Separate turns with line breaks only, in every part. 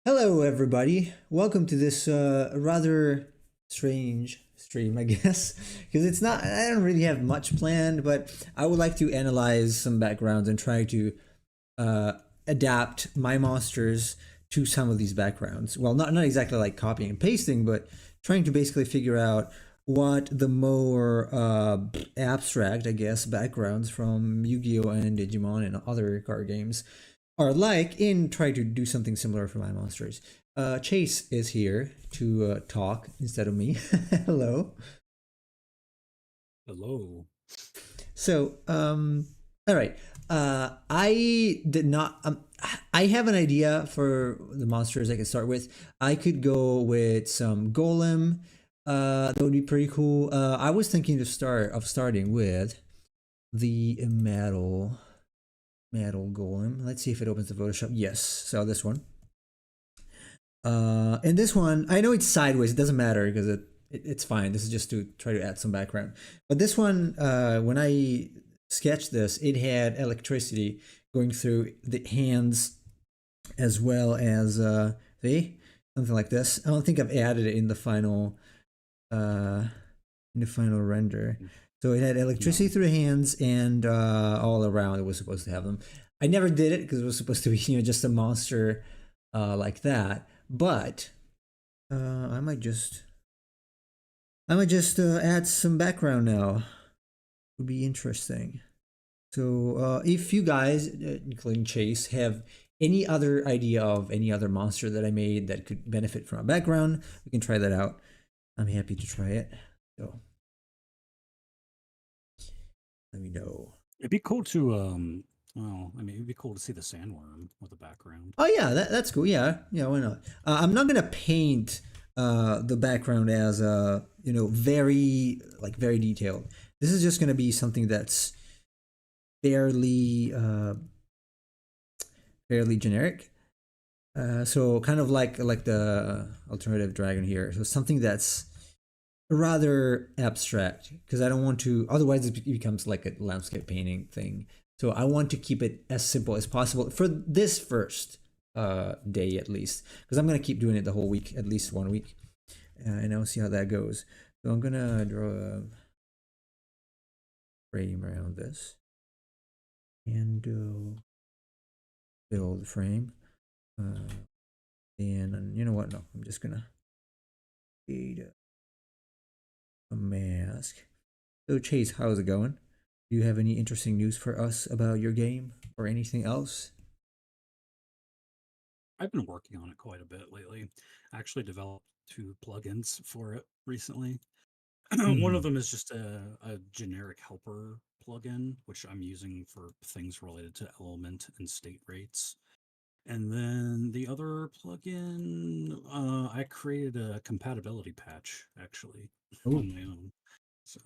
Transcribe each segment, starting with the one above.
Hello, everybody. Welcome to this rather strange stream, I guess, because it's not. I don't really have much planned, but I would like to analyze some backgrounds and try to uh, adapt my monsters to some of these backgrounds. Well, not exactly like copying and pasting, but trying to basically figure out what the more abstract, I guess, backgrounds from Yu-Gi-Oh and Digimon and other card games are like, and try to do something similar for my monsters. Chase is here to talk instead of me. Hello.
Hello.
So, all right. I did not. I have an idea for the monsters I could start with. I could go with some golem. That would be pretty cool. I was thinking starting with the metal golem. Let's see if it opens the Photoshop. Yes. So this one. And this one, I know it's sideways. It doesn't matter because it's fine. This is just to try to add some background. But this one, when I sketched this, it had electricity going through the hands as well as the something like this. I don't think I've added it uh, in the final render. So it had electricity
No,
through the hands and all around. It was supposed to have them. I never did it because it was supposed to be just a monster like that. But I might just add some background now. Would be interesting. So if you guys, including Chase, have any other idea of any other monster that I made that could benefit from a background, we can try that out. I'm happy to try it. So let me know.
it'd be cool to well, I mean, it'd be cool to see the sandworm with a background.
Oh yeah, that's cool. Yeah, yeah. Why not? I'm not gonna paint the background as very detailed. This is just gonna be something that's fairly fairly generic. So kind of like the alternative dragon here. So something that's rather abstract because I don't want to. Otherwise, it becomes like a landscape painting thing. So I want to keep it as simple as possible for this first day at least, because I'm gonna keep doing it the whole week, at least 1 week, and I'll see how that goes. So I'm gonna draw a frame around this and build the frame. And you know what? No, I'm just gonna create a mask. So Chase, how's it going? Do you have any interesting news for us about your game or anything else?
I've been working on it quite a bit lately. I actually developed two plugins for it recently. One of
Hmm.
them is just a generic helper plugin, which I'm using for things related to element and state rates. And then the other plugin, I created a compatibility patch actually
Oh,
on my own. So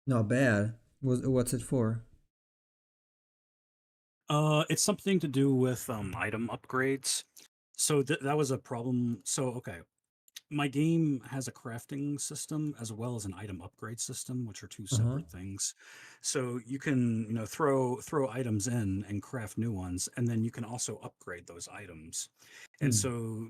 not bad. What's it for?
It's something to do with item upgrades. So that was a problem. So okay, my game has a crafting system as well as an item upgrade system, which are two
Uh huh.
separate things. So you can, throw items in and craft new ones, and then you can also upgrade those items. And
Hmm.
so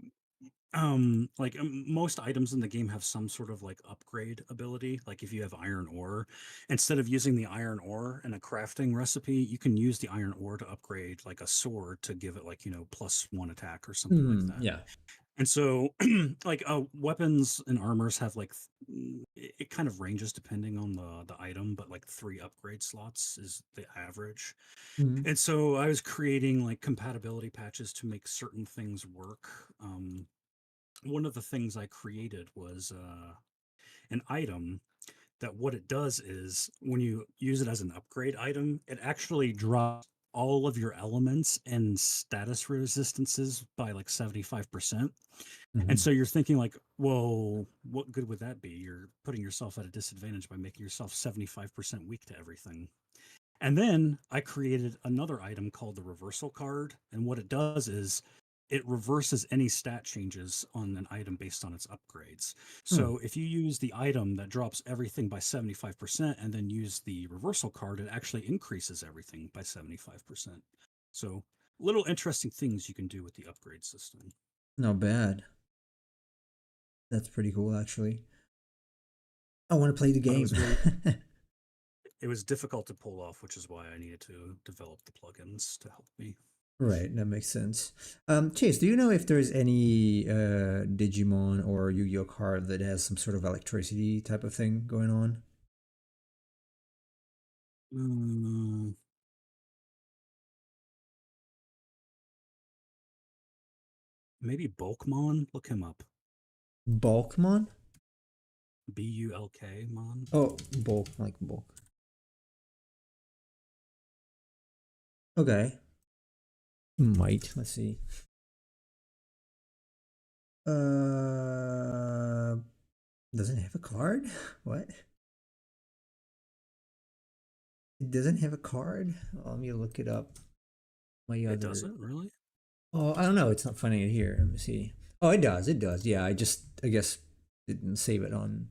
most items in the game have some sort of like upgrade ability. Like if you have iron ore, instead of using the iron ore in a crafting recipe, you can use the iron ore to upgrade like a sword to give it like +1 attack or something like
Hmm.
that.
Yeah.
And so weapons and armors have it kind of ranges depending on the item, but like 3 upgrade slots is the average.
Hmm.
And so I was creating like compatibility patches to make certain things work. One of the things I created was an item that what it does is when you use it as an upgrade item, it actually drops all of your elements and status resistances by like 75%. And
Hmm.
so you're thinking like, well, what good would that be? You're putting yourself at a disadvantage by making yourself 75% weak to everything. And then I created another item called the reversal card. And what it does is it reverses any stat changes on an item based on its upgrades.
Hmm.
So if you use the item that drops everything by 75% and then use the reversal card, it actually increases everything by 75%. So little interesting things you can do with the upgrade system.
Not bad. That's pretty cool, actually. I want to play the
But
game.
it was difficult to pull off, which is why I needed to develop the plugins to help me.
Right, that makes sense. Chase, do you know if there's any Digimon or Yu-Gi-Oh card that has some sort of electricity type of thing going on?
Mm, maybe Bulkmon. Look him up.
Bulkmon?
Bulk Mon.
Oh, bulk, like bulk. Okay. Might. Let's see. Uh, doesn't have a card? What? It doesn't have a card? Let me look it up. My
It
other.
doesn't really.
Oh, I don't know. It's not finding it here. Let me see. Oh, it does. It does. Yeah, I guess, didn't save it on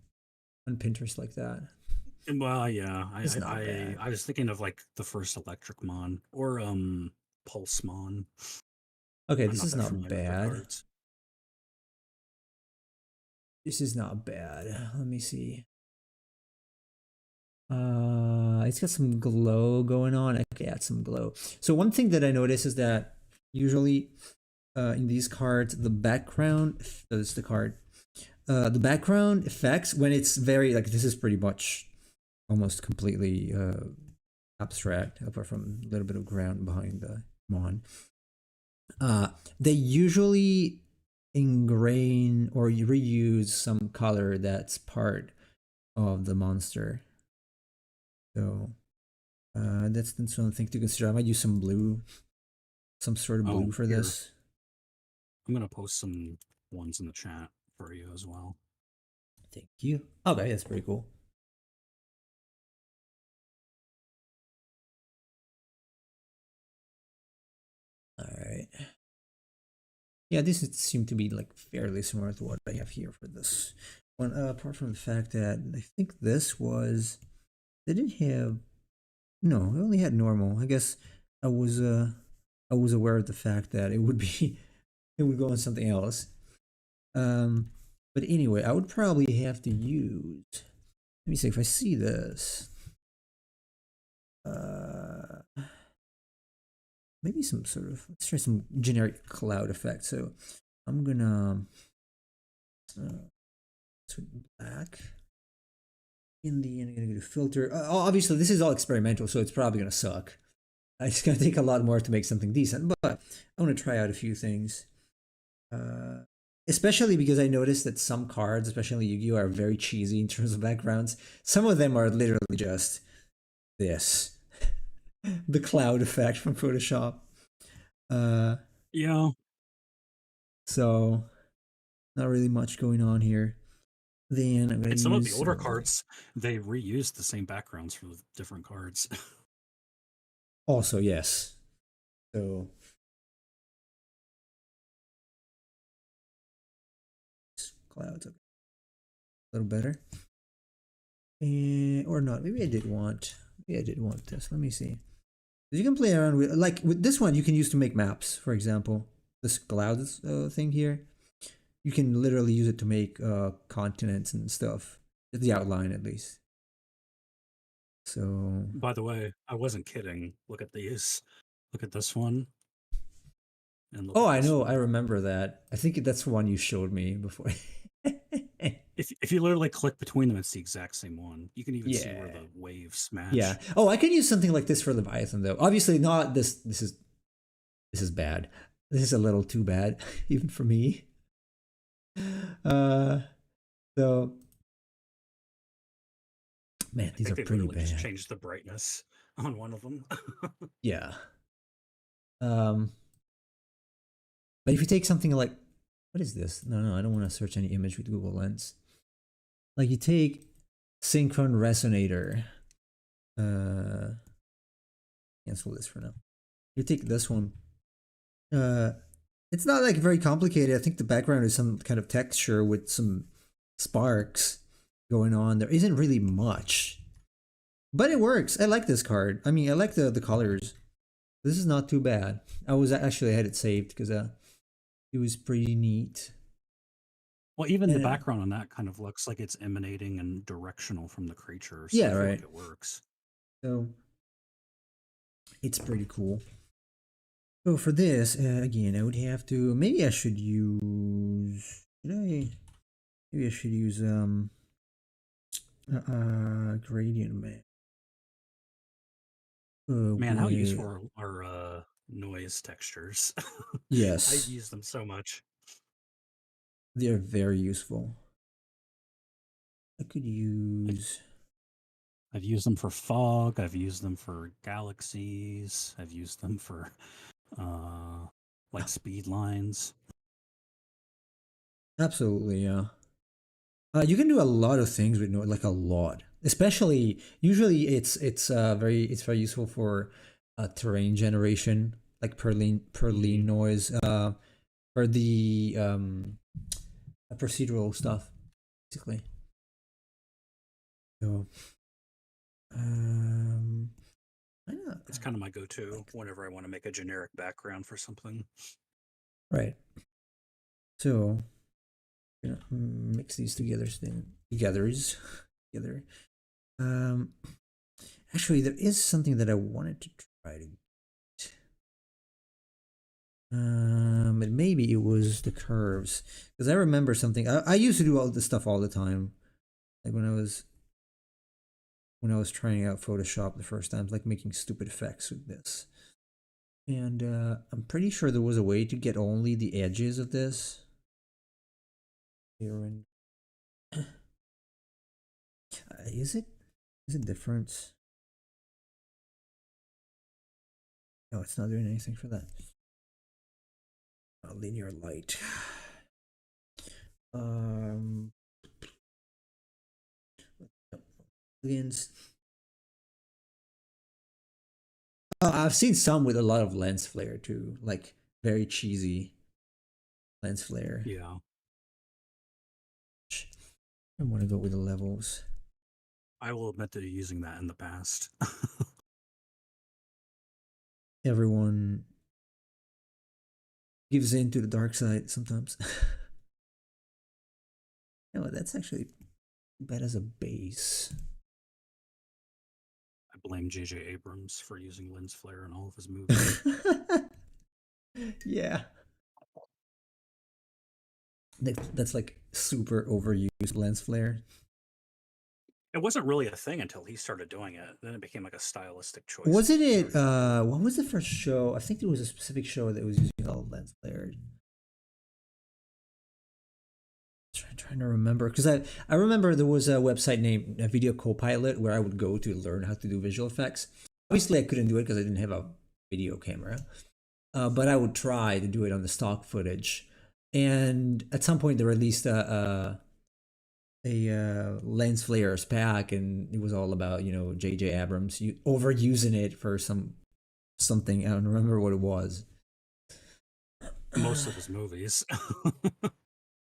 Pinterest like that.
Well, yeah,
It's not bad.
I was thinking of like the first Electric Mon or Pulse Mon.
Okay,
I'm
this
not
is
that
not
familiar with their
bad.
cards.
This is not bad. Let me see. It's got some glow going on. I could add some glow. So one thing that I notice is that usually in these cards, the background, that is the card, the background effects when it's very like this is pretty much almost completely abstract, apart from a little bit of ground behind the mon. Uh, they usually ingrain or reuse some color that's part of the monster. So that's something to consider. I might use some blue, some sort of blue
Oh,
for
here,
this.
I'm gonna post some ones in the chat for you as well.
Thank you. Okay, that's pretty cool. All right. Yeah, this seemed to be like fairly similar to what I have here for this one. Apart from the fact that I think this was they didn't have no, I only had normal. I guess I was uh I was aware of the fact that it would be it would go on something else. Um, but anyway, I would probably have to use. Let me see if I see this. Uh, maybe some sort of let's try some generic cloud effect. So I'm gonna switch black. In the end, I'm gonna go to filter. Obviously, this is all experimental, so it's probably gonna suck. It's gonna take a lot more to make something decent, but I want to try out a few things. Uh, Especially because I noticed that some cards, especially Yu-Gi-Oh, are very cheesy in terms of backgrounds. Some of them are literally just this, the cloud effect from Photoshop. Uh,
Yeah,
so not really much going on here. Then I'm gonna
and some of the
use
older cards they reused the same backgrounds for the different cards.
also yes. So clouds a little better, or not? Maybe I did want. Maybe I did want this. Let me see. You can play around with like with this one. You can use to make maps, for example. This clouds thing here. You can literally use it to make continents and stuff. The outline, at least. So.
By the way, I wasn't kidding. Look at these. Look at this one, and look
Oh,
at
I
this
know. I
one.
remember that. I think that's one you showed me before.
If you literally click between them, it's the exact same one. You can even see where
Yeah.
the waves
Yeah.
match.
Oh, I can use something like this for Leviathan though. Obviously not this. This is bad. This is a little too bad, even for me. Uh. So. Man,
I
these
think
are
they
pretty
literally just
bad.
changed the brightness on one of them.
Yeah. Um. But if you take something like, what is this? No, I don't want to search any image with Google Lens. Like you take synchron resonator. Uh, Cancel this for now. You take this one. Uh, it's not like very complicated. I think the background is some kind of texture with some sparks going on. There isn't really much, but it works. I like this card. I mean, I like the colors. This is not too bad. I was actually I had it saved because it was pretty neat.
Well, even the
And
background on that kind of looks like it's emanating and directional from the creature, so I
yeah,
feel
right.
like it works.
So it's pretty cool. So for this, again, I would have to. Maybe I should use. Maybe I should use gradient map. Oh
Man, how
boy.
useful are noise textures? I've
Yes,
used them so much.
they're very useful. I could
Like,
use.
I've used them for fog. I've used them for galaxies. I've used them for uh, like speed lines.
Absolutely, yeah. You can do a lot of things with noise, like a lot. Especially, usually it's very useful for terrain generation, like Perlin
Mhm.
noise, or the procedural stuff, basically. So, um, I know,
It's kind of my go-to
like
whenever I want to make a generic background for something.
right. So, mix these togethers together. Um, actually, there is something that I wanted to try to. But maybe it was the curves because I remember something. I used to do all this stuff all the time, like when I was trying out Photoshop the first time, like making stupid effects with this. And I'm pretty sure there was a way to get only the edges of this. Here and is it different? No, it's not doing anything for that. Linear light. Um, plugins. I've seen some with a lot of lens flare too, like very cheesy lens flare.
Yeah,
I want to go with the levels.
I will admit to using that in the past.
Everyone gives in to the dark side sometimes. No, that's actually bad as a base.
I blame J.J. Abrams for using lens flare in all of his movies.
Yeah, that's like super overused lens flare.
It wasn't really a thing until he started doing it. Then it became like a stylistic choice that
Wasn't
he
it?
started doing.
What was the first show? I think there was a specific show that was using all lens flare. Trying to remember because I remember there was a website named Video Copilot where I would go to learn how to do visual effects. Obviously, I couldn't do it because I didn't have a video camera, but I would try to do it on the stock footage. And at some point, they released a lens flares pack, and it was all about J.J. Abrams overusing it for something. I don't remember what it was.
Most of his movies.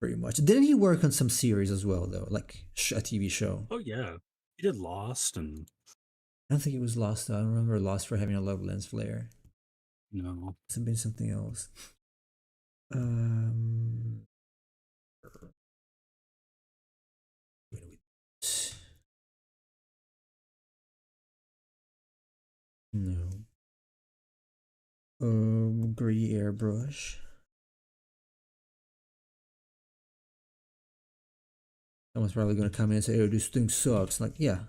Pretty much. Didn't he work on some series as well, though, like a TV show?
Oh yeah, he did Lost and
I don't think it was Lost. Though. I don't remember Lost for having a lot of lens flare.
you know.
It's been something else. Um, no. Gray airbrush. Someone's probably gonna come in and say, "Oh, this thing sucks." Like, yeah,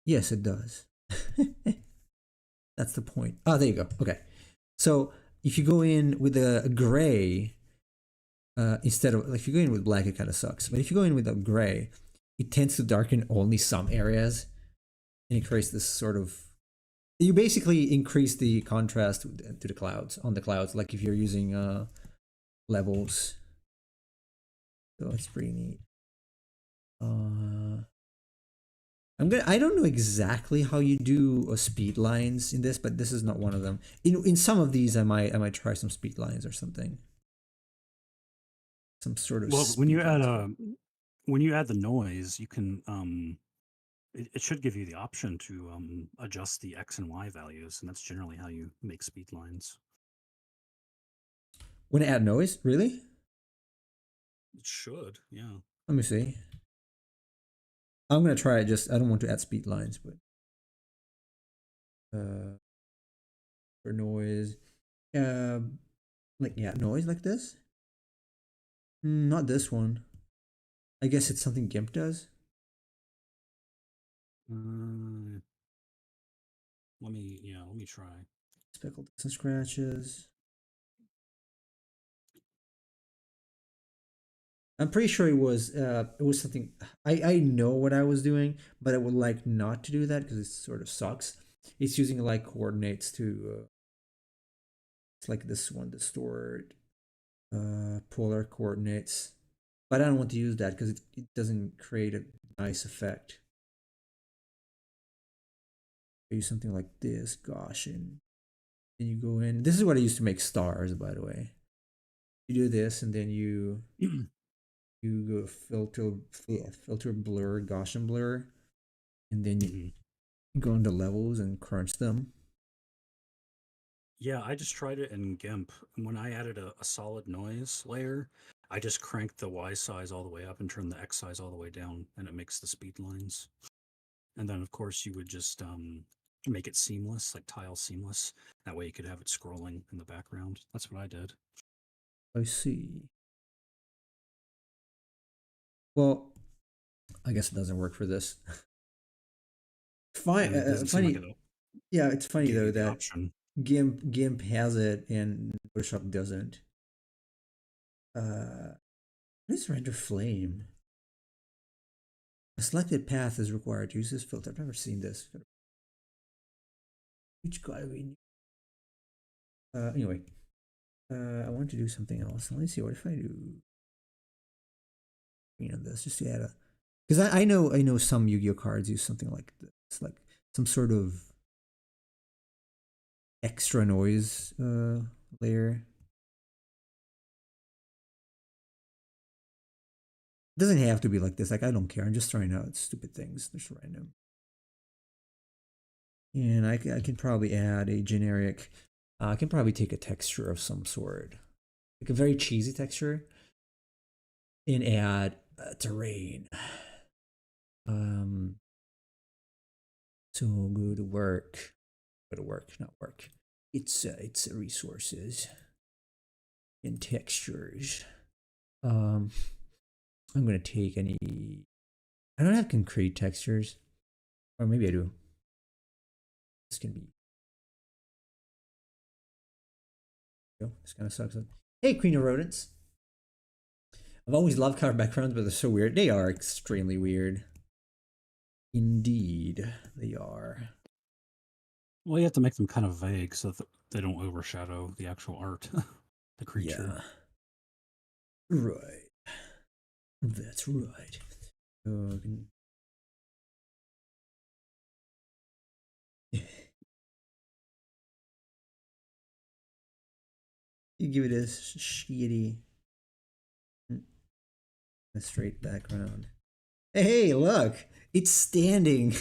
yes, it does. That's the point. Oh, there you go. Okay, so if you go in with a gray instead of like if you go in with black, it kind of sucks. But if you go in with a gray, it tends to darken only some areas, and it creates this sort of you basically increase the contrast to the clouds on the clouds like if you're using levels, so it's pretty neat. I don't know exactly how you do speed lines in this, but this is not one of them. In some of these I might try some speed lines or something, some sort of
Well,
speed lines.
when you add the noise, you can it should give you the option to adjust the X and Y values, and that's generally how you make speed lines.
When I add noise, really?
It should, yeah.
Let me see. I'm gonna try it. Just I don't want to add speed lines, but for noise, uh, like yeah, noise like this. Not this one. I guess it's something GIMP does.
Uh, let me try.
Speckled and scratches. I'm pretty sure it was something I know what I was doing, but I would like not to do that because it sort of sucks. It's using like coordinates to it's like this one, the stored polar coordinates. But I don't want to use that because it doesn't create a nice effect. I use something like this, gosh, and then you go in. This is what I used to make stars, by the way. You do this and then you go filter blur, Gaussian blur, and then you go into levels and crunch them.
Yeah, I just tried it in GIMP. And when I added a solid noise layer, I just cranked the Y size all the way up and turned the X size all the way down, and it makes the speed lines. And then, of course, you would just make it seamless, like tile seamless. That way you could have it scrolling in the background. That's what I did.
I see. Well, I guess it doesn't work for this.
I
Fine,
mean, it doesn't seem like
funny.
it'll
Yeah, it's funny
give you
though
the
that
option.
GIMP has it and Photoshop doesn't. What is render flame? A selected path is required to use this filter. I've never seen this. Which guy we need? Anyway, I want to do something else. Let me see. What if I do this just to add a? Because I know some Yu-Gi-Oh cards use something like this, like some sort of extra noise layer. It doesn't have to be like this. Like I don't care. I'm just trying out stupid things. Just random. And I can probably add a generic. I can probably take a texture of some sort, like a very cheesy texture, and add terrain. So go to work. Go to work, not work. It's resources and textures. I'm gonna take any. I don't have concrete textures, or maybe I do. This can be. This kind of sucks. Hey, Queen of Rodents. I've always loved color backgrounds, but they're so weird. They are extremely weird. Indeed, they are.
Well, you have to make them kind of vague so that they don't overshadow the actual art, the creature.
Yeah. Right. That's right. You give it a shitty, a straight background. Hey, look, it's standing.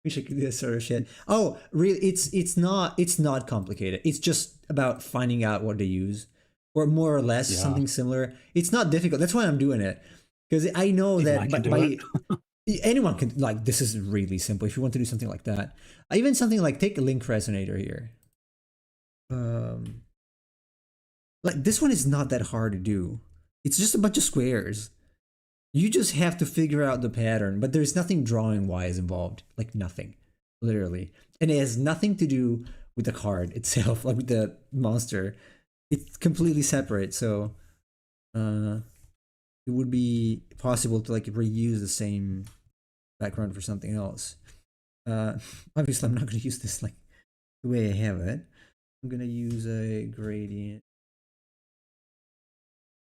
Wish I could do this sort of shit. Oh, really? It's not complicated. It's just about finding out what to use, or more or less
Yeah,
something similar. It's not difficult. That's why I'm doing it, because I know
even I
that
can do it.
by anyone can, like, this is really simple. If you want to do something like that, even something like take a link resonator here. Um, like this one is not that hard to do. It's just a bunch of squares. You just have to figure out the pattern, but there's nothing drawing wise involved. Like nothing. Literally. And it has nothing to do with the card itself, like with the monster. It's completely separate, so it would be possible to like reuse the same background for something else. Uh Obviously I'm not gonna use this like the way I have it. I'm gonna use a gradient.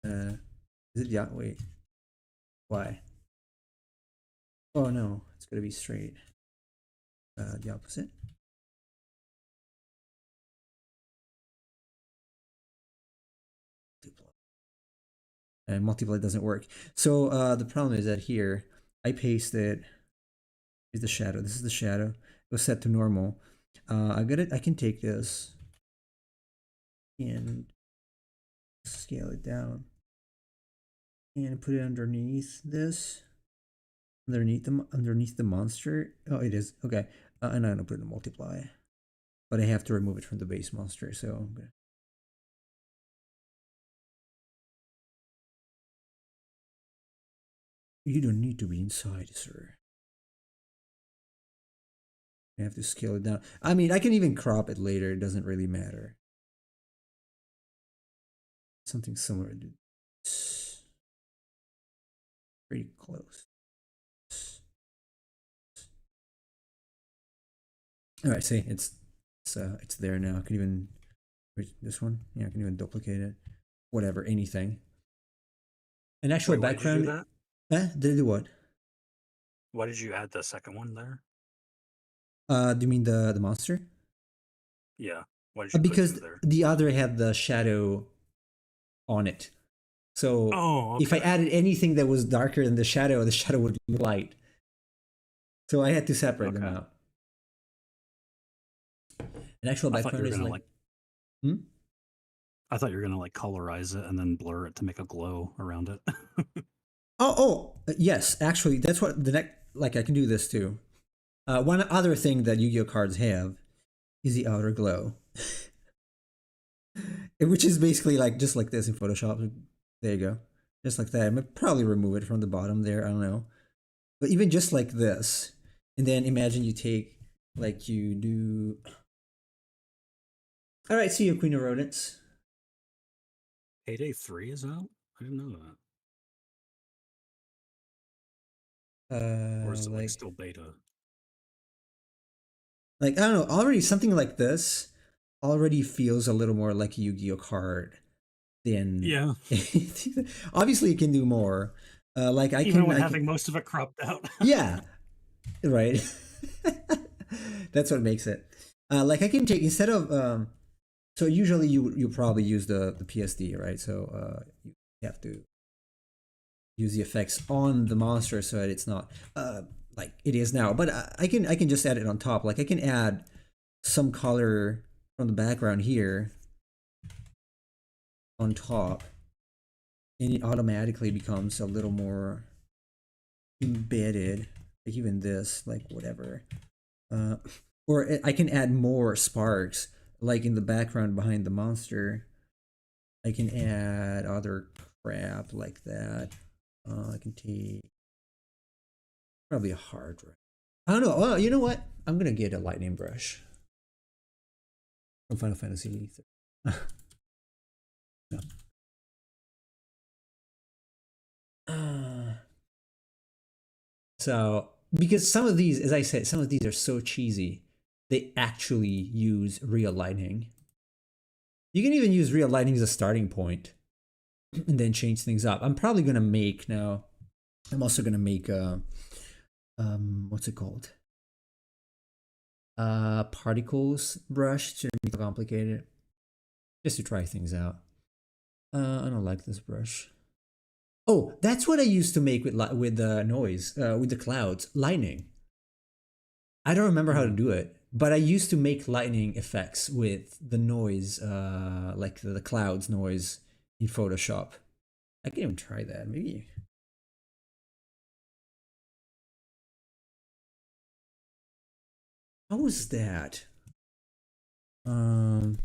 Is it yeah, wait. Why? Oh no, it's gonna be straight. The opposite. and multiply doesn't work. So the problem is that here I pasted is the shadow. This is the shadow. It was set to normal. I got it. I can take this and scale it down and put it underneath this, underneath the monster. Oh, it is okay. And I'm gonna put it in multiply, but I have to remove it from the base monster. So I'm gonna. You don't need to be inside, sir. I have to scale it down. I mean, I can even crop it later. It doesn't really matter. Something similar to this. Pretty close. All right, see, it's there now. I can even this one. Yeah, I can even duplicate it. Whatever, anything. An actual
Wait, why did you do
background.
that?
Did I do what?
Why did you add the second one there?
Do you mean the monster?
Yeah. Why did you put two
Because
there?
the other had the shadow on it. So
Oh,
if I
okay.
added anything that was darker than the shadow would be light. So I had to separate them
Okay.
out. An actual
I thought you
background
were
is
gonna
like,
like
hmm?
I thought you were gonna like colorize it and then blur it to make a glow around it.
Yes, actually, that's what the next. Like, I can do this too. One other thing that Yu-Gi-Oh cards have is the outer glow, which is basically like just like this in Photoshop. There you go, just like that. I might probably remove it from the bottom there. I don't know, but even just like this, and then imagine you take like you do. All right, see you, Queen of Rodents.
Payday 3 is out? I didn't know that. Or is it like
Like
still beta?
I don't know. Already something like this already feels a little more like a Yu-Gi-Oh card than.
Yeah.
Obviously, it can do more. Like
Even with
I can.
having most of it cropped out.
Yeah, right. That's what makes it. Like I can take instead of so usually you probably use the PSD, right? So you have to use the effects on the monster so that it's not like it is now. But I can just add it on top. Like I can add some color from the background here on top, and it automatically becomes a little more embedded. Like even this, like whatever. Uh, or I can add more sparks, like in the background behind the monster. I can add other crap like that. I can take probably a hard drive. I don't know. Well, you know what? I'm gonna get a lightning brush from Final Fantasy. No. So because some of these, as I said, some of these are so cheesy, they actually use real lightning. You can even use real lightning as a starting point and then change things up. I'm probably gonna make now. I'm also gonna make a what's it called? Particles brush. Shouldn't be complicated. Just to try things out. I don't like this brush. Oh, that's what I used to make with the noise, with the clouds, lightning. I don't remember how to
Hmm.
do it, but I used to make lightning effects with the noise, like the clouds noise in Photoshop. I can even try that. Maybe. How was that? Um,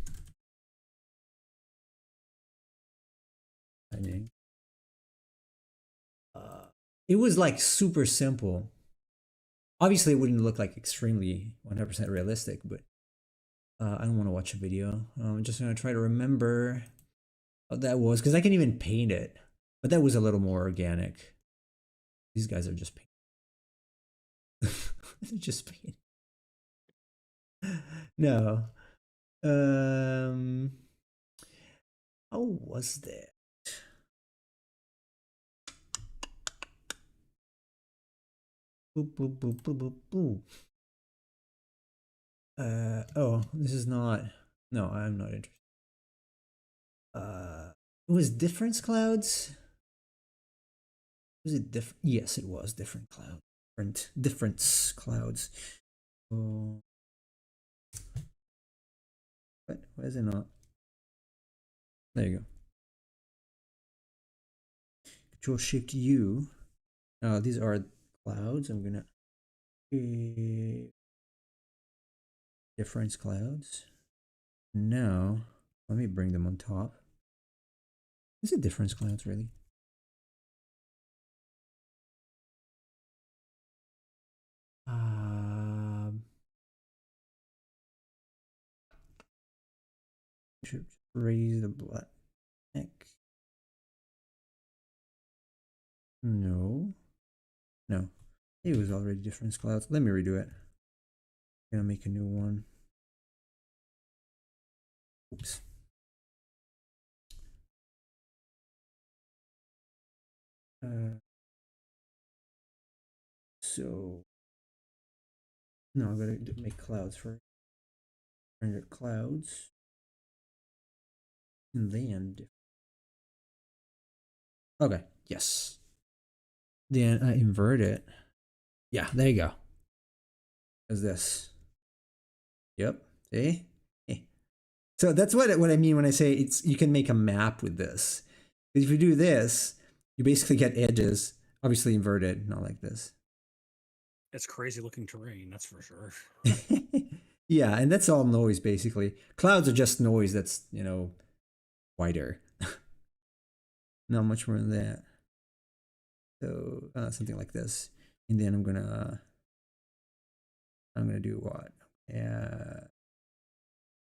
lightning. Uh, it was like super simple. Obviously, it wouldn't look like extremely 100% realistic, but I don't want to watch a video. I'm just gonna try to remember what that was because I can even paint it, but that was a little more organic. These guys are just paint. Just paint. No. Um. How was that? Boop boop boop boop boop boop. Oh, this is not. No, I'm not interested. It was difference clouds. Was it different? Yes, it was different cloud. Different clouds. Oh, what? Why is it not? There you go. Control Shift U. These are clouds. I'm gonna difference clouds. Now, let me bring them on top. Is it difference clouds really? Should raise the black. No. No. It was already difference clouds. Let me redo it. I'm gonna make a new one. Oops. So no, I gotta make clouds first. Render clouds, and then okay, yes. Then I invert it. Yeah, there you go. As this. Yep. See? So that's what I mean when I say it's you can make a map with this. If you do this, you basically get edges, obviously inverted, not like this.
It's crazy looking terrain, that's for sure.
Yeah, and that's all noise basically. Clouds are just noise that's, wider. Not much more than that. So something like this. And then I'm gonna do what?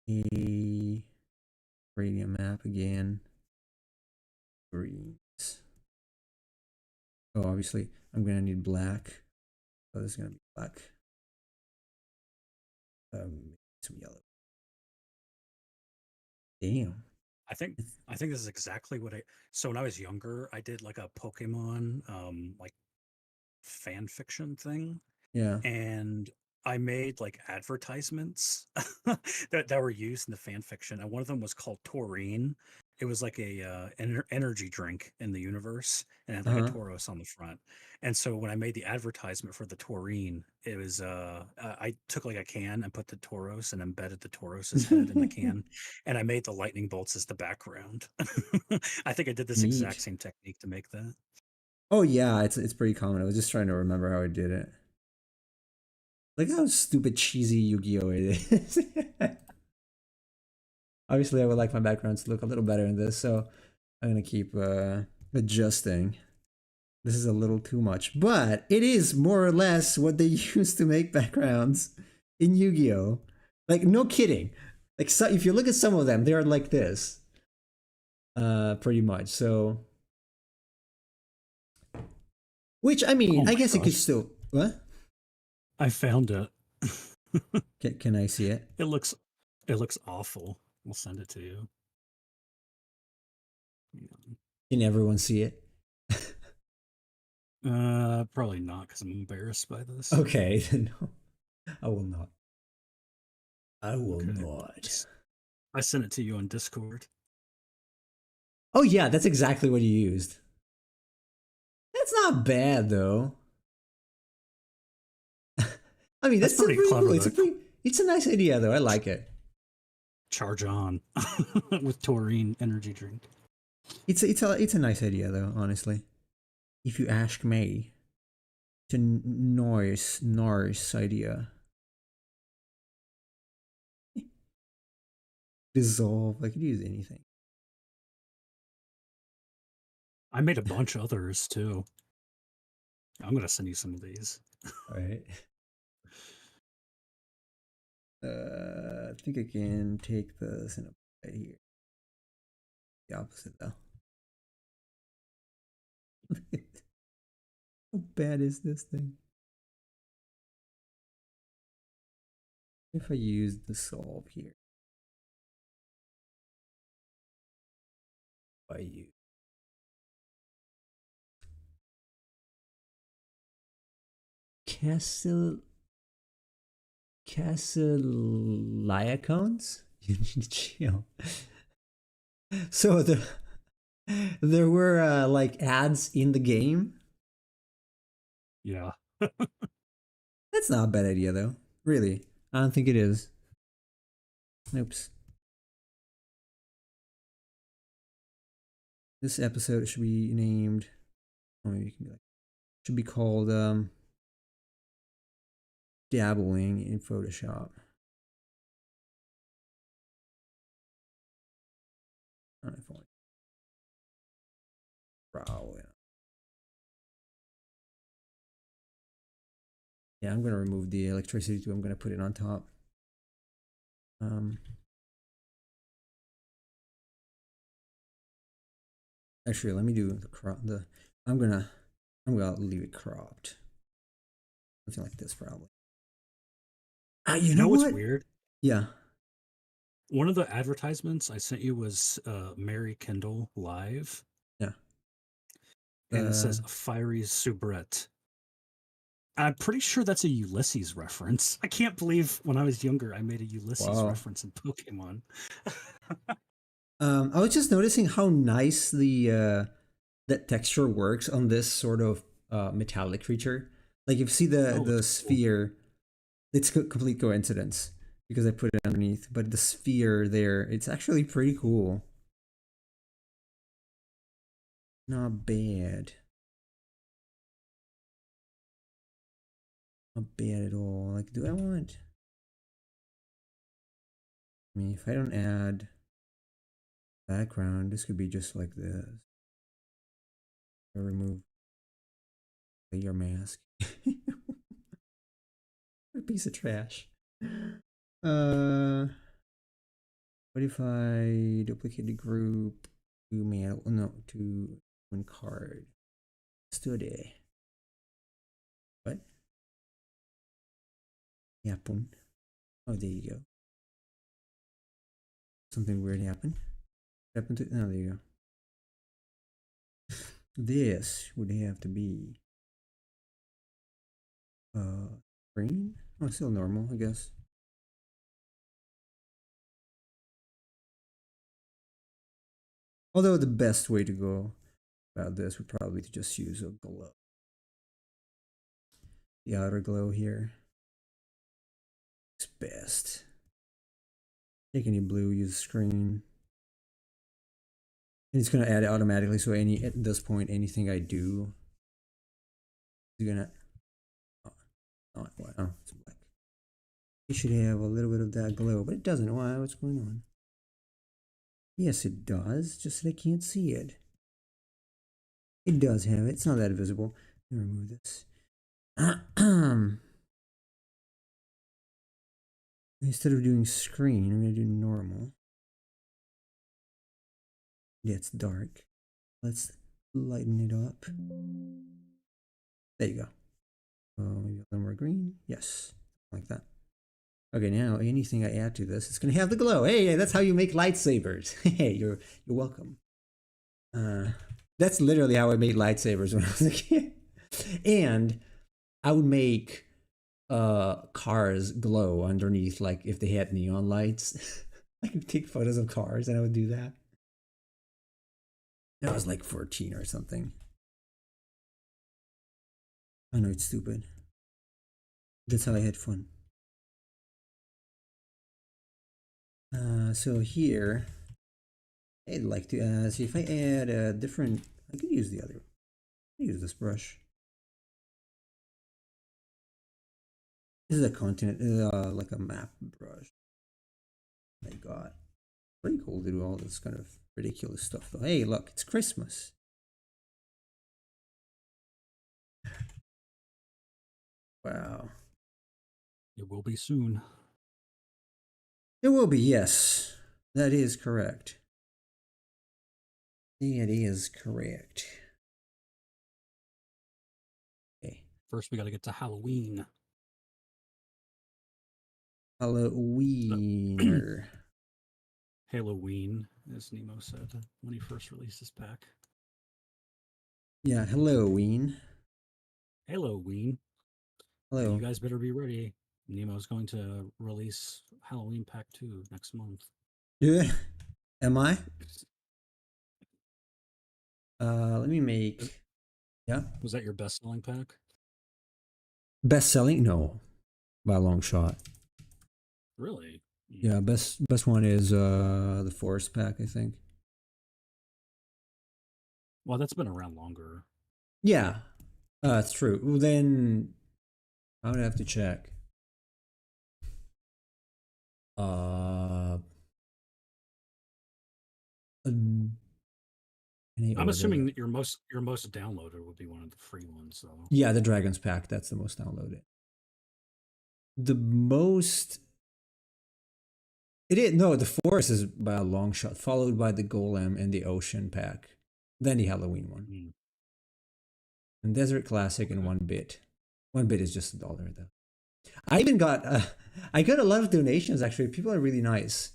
A radium map again. Greens. Oh, obviously I'm gonna need black. So this is gonna be black. Some yellow. Damn.
I think this is exactly what so when I was younger, I did like a Pokemon like fan fiction thing,
Yeah.
and I made like advertisements that were used in the fan fiction, and one of them was called Taurine. It was like a energy drink in the universe, and it had like a Tauros on the front. And so when I made the advertisement for the Taurine, it was I took like a can and put the Tauros and embedded the Tauros's head in the can, and I made the lightning bolts as the background. I think I did this exact
Neat.
same technique to make that.
Oh yeah, it's pretty common. I was just trying to remember how I did it. Like how stupid cheesy Yu-Gi-Oh! It is. Obviously, I would like my backgrounds to look a little better in this, so I'm gonna keep adjusting. This is a little too much, but it is more or less what they use to make backgrounds in Yu-Gi-Oh! Like, no kidding. Like, so, if you look at some of them, they are like this. Pretty much. So, which I mean,
Oh
I
my
guess it could
gosh.
still. What?
I found it.
Can I see it?
It looks awful. We'll send it to you.
Can everyone see it?
Probably not because I'm embarrassed by this.
Okay, no, I will not. I will
Okay.
not.
I sent it to you on Discord.
Oh yeah, that's exactly what you used. That's not bad though. I mean, that's
That's
still
pretty
pretty
clever.
cool. It's a nice idea though. I like it.
Charge on with taurine energy drink.
It's a nice idea though, honestly. If you ask me, it's a nice idea. Dissolve. I could use anything.
I made a bunch of others too. I'm gonna send you some of these.
All right. I think I can take this and right here. The opposite though. How bad is this thing? If I use the solve here, I use Casiliacones? You need to chill. So there were like ads in the game
Yeah.
That's not a bad idea though. Really, I don't think it is. Oops. This episode should be named. Oh, maybe it can be like. Should be called dabbling in Photoshop. I don't know if I want brow. Yeah, I'm gonna remove the electricity too. I'm gonna put it on top. Um, actually, let me do the crop. I'm gonna leave it cropped. Something like this, probably. You
You
know
know what's
what?
weird?
Yeah,
One of the advertisements I sent you was Mary Kendall live,
yeah.
and it
Uh,
says fiery soubrette. I'm pretty sure that's a Ulysses reference. I can't believe when I was younger I made a Ulysses
wow.
reference in Pokemon.
I was just noticing how nice the that texture works on this sort of metallic creature. Like if you see
Oh,
the
it's cool.
sphere, it's complete coincidence because I put it underneath. But the sphere there, it's actually pretty cool. Not bad. Not bad at all. Like, do I want? I mean, if I don't add background, this could be just like this. I remove your mask. A piece of trash. Uh, what if I duplicate the group to mail? No, to one card. Study. What happened? Oh, there you go. Something weird happened. What happened to? Oh, there you go. This would have to be green. Oh, still normal, I guess. Although the best way to go about this would probably to just use a glow. The outer glow here is best. Take any blue, use screen. And it's gonna add it automatically, so at this point, anything I do is gonna oh, it's black. It should have a little bit of that glow, but it doesn't. Why? What's going on? Yes, it does, just that I can't see it. It does have it. It's not that visible. Let me remove this. Instead of doing screen, I'm going to do normal. Yeah, it's dark. Let's lighten it up. There you go. Maybe a little more green. Yes, like that. Okay, now anything I add to this, it's going to have the glow. Hey, that's how you make lightsabers. Hey, you're welcome. That's literally how I made lightsabers when I was a kid. And I would make cars glow underneath, like if they had neon lights. I could take photos of cars and I would do that. I was like 14 or something. I know it's stupid. That's how I had fun. So here, I'd like to see if I add a different. I could use the other. Use this brush. This is a continent, like a map brush. My God, pretty cool to do all this kind of ridiculous stuff. Though. Hey, look, it's Christmas. Wow.
It will be soon.
It will be, yes. That is correct. That is correct. Okay.
First, we got to get to Halloween.
Halloweener.
Halloween, as Nemo said when he first released his pack.
Yeah, Halloween.
Halloween. You
Hello.
guys better be ready. Nemo's going to release Halloween Pack 2 next month.
Yeah. Am I? Let me make. Yeah.
Was that your best selling pack?
Best selling? No, by a long shot.
Really?
Yeah, best one is the Forest Pack, I think.
Well, that's been around longer.
Yeah, it's true. Well, then I would have to check. Uh, any
I'm assuming
order?
that your most downloaded would be one of the free ones, though.
Yeah, the Dragons Pack. That's the most downloaded. The most. It is no. The Forest is by a long shot, followed by the Golem and the Ocean Pack, then the Halloween one,
Mm,
and Desert Classic and
okay.
1 bit. 1 bit is just $1 though. I even got I got a lot of donations actually. People are really nice,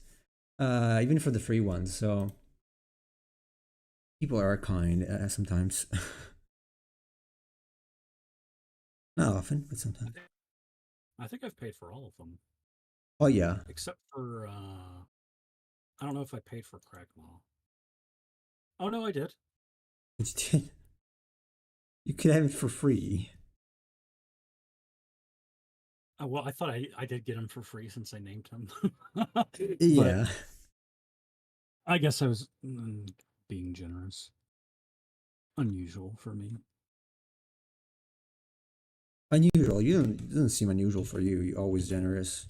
even for the free ones. So people are kind sometimes. Not often, but
I
sometimes.
think I think I've paid for all of them,
Oh yeah,
except for I don't know if I paid for Crackmaw. Oh no, I did.
you could have it for free.
Oh, well, I thought I did get him for free since I named him, but
Yeah,
I guess I was being generous. Unusual for me.
unusual. You don't. It doesn't seem unusual for you. You're always generous.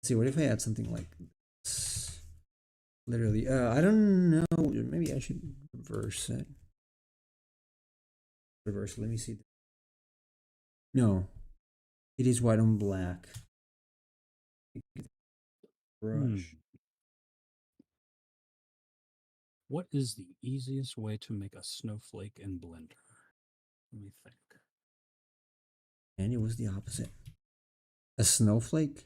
Let's see, what if I had something like this? Literally, I don't know. Maybe I should reverse it. Reverse. Let me see. No, it is white on black.
Hmm.
Brush.
What is the easiest way to make a snowflake in Blender? Let me think.
And it was the opposite. A snowflake?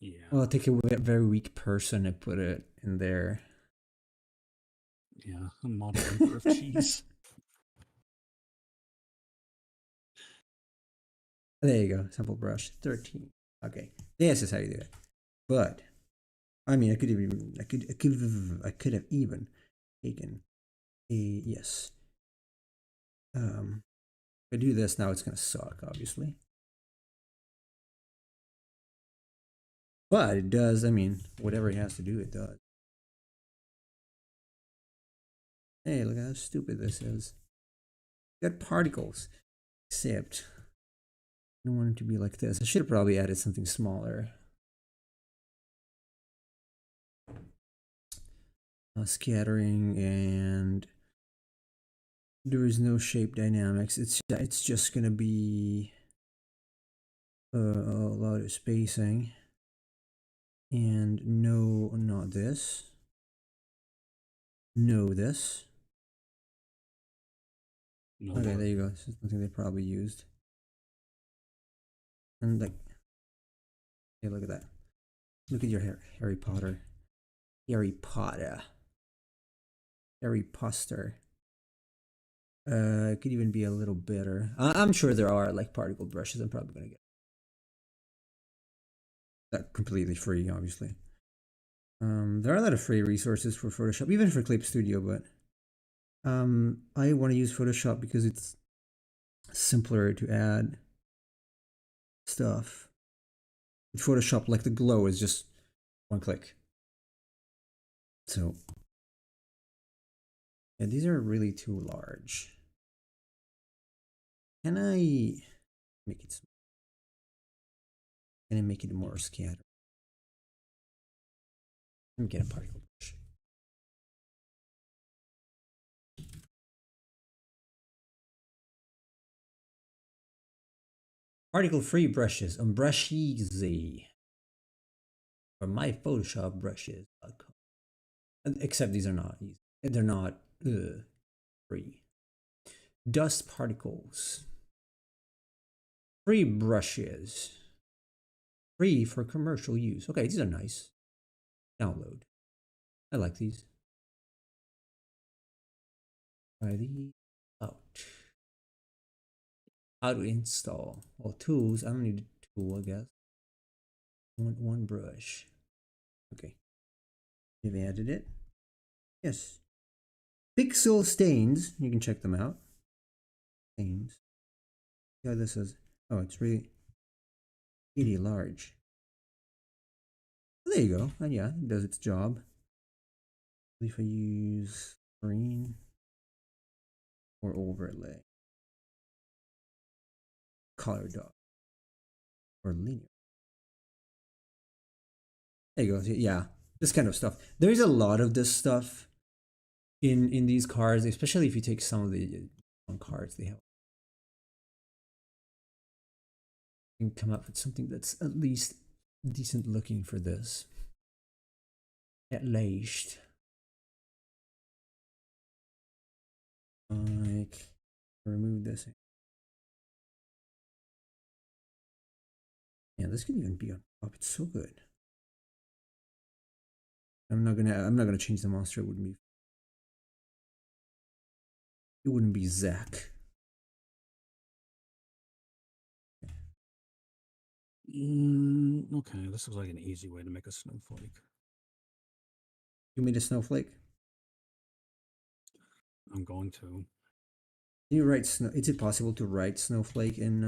Yeah,
Well, take a very weak person and put it in there.
yeah, a model emperor of cheese.
There you go. Sample brush 13. Okay. This is how you do it. But I mean, I could have even taken a yes. If I do this now, it's gonna suck, obviously. But it does. I mean, whatever it has to do, it does. Hey, look how stupid this is. Got particles, except I don't want it to be like this. I should have probably added something smaller. Scattering, and there is no shape dynamics. It's just gonna be a lot of spacing, and no, not this. No, this.
No
Okay,
what?
there you go. This is something they probably used. And like, hey, look at that. Look at your Harry Potter. Harry Potter. Harry Potter. It could even be a little better. I'm sure there are like particle brushes. I'm probably gonna get that completely free, obviously. There are a lot of free resources for Photoshop, even for Clip Studio, but I want to use Photoshop because it's simpler to add stuff. With Photoshop, like the glow is just one click. So, yeah, these are really too large. Can I make it? Can I make it more scattered? Let me get a particle brush. Particle-free brushes on Brushies or my Photoshop brushes. Except these are not easy. They're not free. Dust particles. Free brushes. Free for commercial use. Okay, these are nice. Download. I like these. Try these out. How to install? Well, tools. I don't need a tool, I guess. One brush. Okay. Have you added it? Yes. Pixel stains. You can check them out. Things. Yeah, this is. Oh, it's really large. There you go. And yeah, it does its job. If I use green or overlay, color dot, or linear. There you go. Yeah, this kind of stuff. There is a lot of this stuff in these cards, especially if you take some of the cards they have. You can come up with something that's at least decent looking for this. At least. Like, remove this. Yeah, this could even be on top. It's so good. I'm not gonna change the monster. It wouldn't be Zach.
Okay, this is like an easy way to make a snowflake.
You made a snowflake?
I'm going to.
Can you write snow? Is it possible to write snowflake in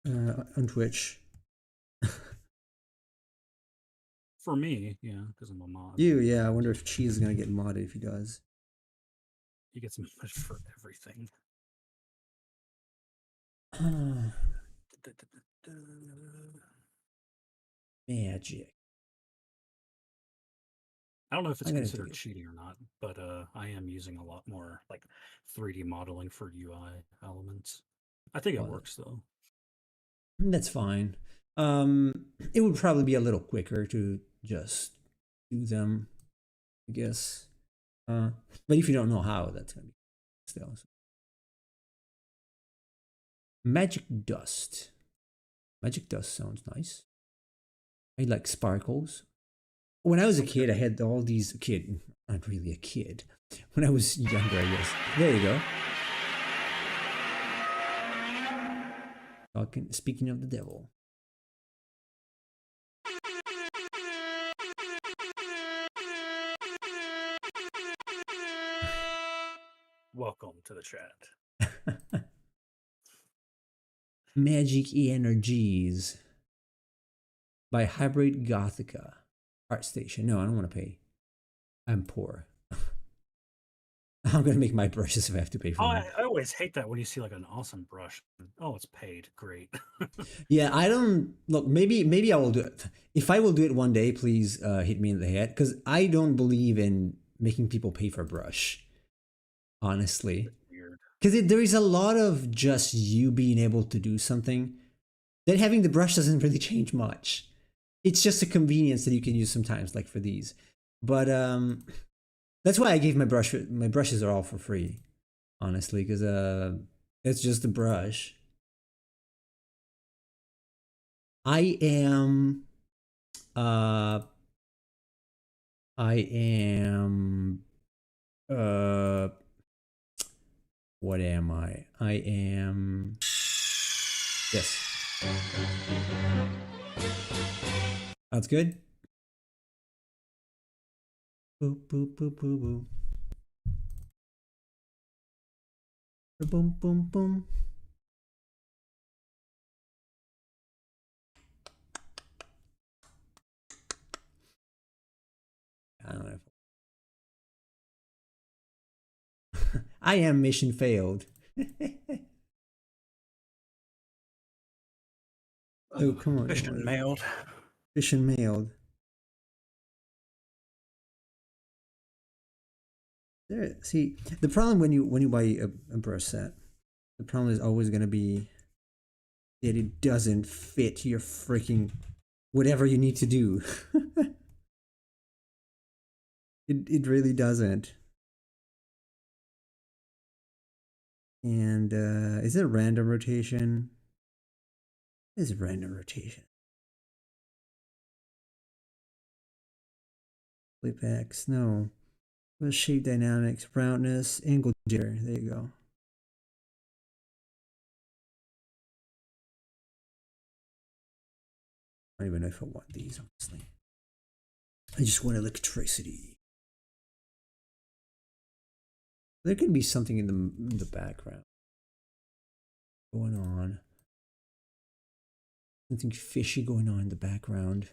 on Twitch?
For me, yeah, because I'm a mod.
Yeah. I wonder if Cheese is gonna get modded if he does.
He gets modded for everything.
Magic.
I don't know if it's considered cheating or not, but I am using a lot more like 3D modeling for UI elements. I think it works though.
That's fine. It would probably be a little quicker to just do them, I guess. But if you don't know how, that's gonna be still. Magic dust. Magic dust sounds nice. I like sparkles. When I was a kid, I had all these not really a kid. When I was younger, I guess. There you go. Speaking of the devil.
Welcome to the chat.
Magic Energies by Hybrid Gothica. Art Station. No, I don't want to pay. I'm poor. I'm gonna make my brushes if I have to pay for them.
I always hate that when you see like an awesome brush. Oh, it's paid. Great.
Yeah, I don't look. Maybe I will do it. If I will do it one day, please hit me in the head because I don't believe in making people pay for a brush. Honestly, because there is a lot of just you being able to do something. Then having the brush doesn't really change much. It's just a convenience that you can use sometimes, like for these. But that's why I gave my brushes are all for free, honestly, because it's just a brush. I am what am I? I am yes. That's good. Boop boop boop boop boop. Boom boom boom. I don't know. I am mission failed. Oh, come on.
Mission mailed.
Mission mailed. There. See, the problem when you buy a brush set, the problem is always going to be that it doesn't fit your freaking whatever you need to do. It really doesn't. And is it random rotation? Is it random rotation? Flip X, no. Well, shape dynamics, roundness, angle jitter. There you go. I don't even know if I want these, honestly. I just want electricity. There could be something in the background going on. Something fishy going on in the background.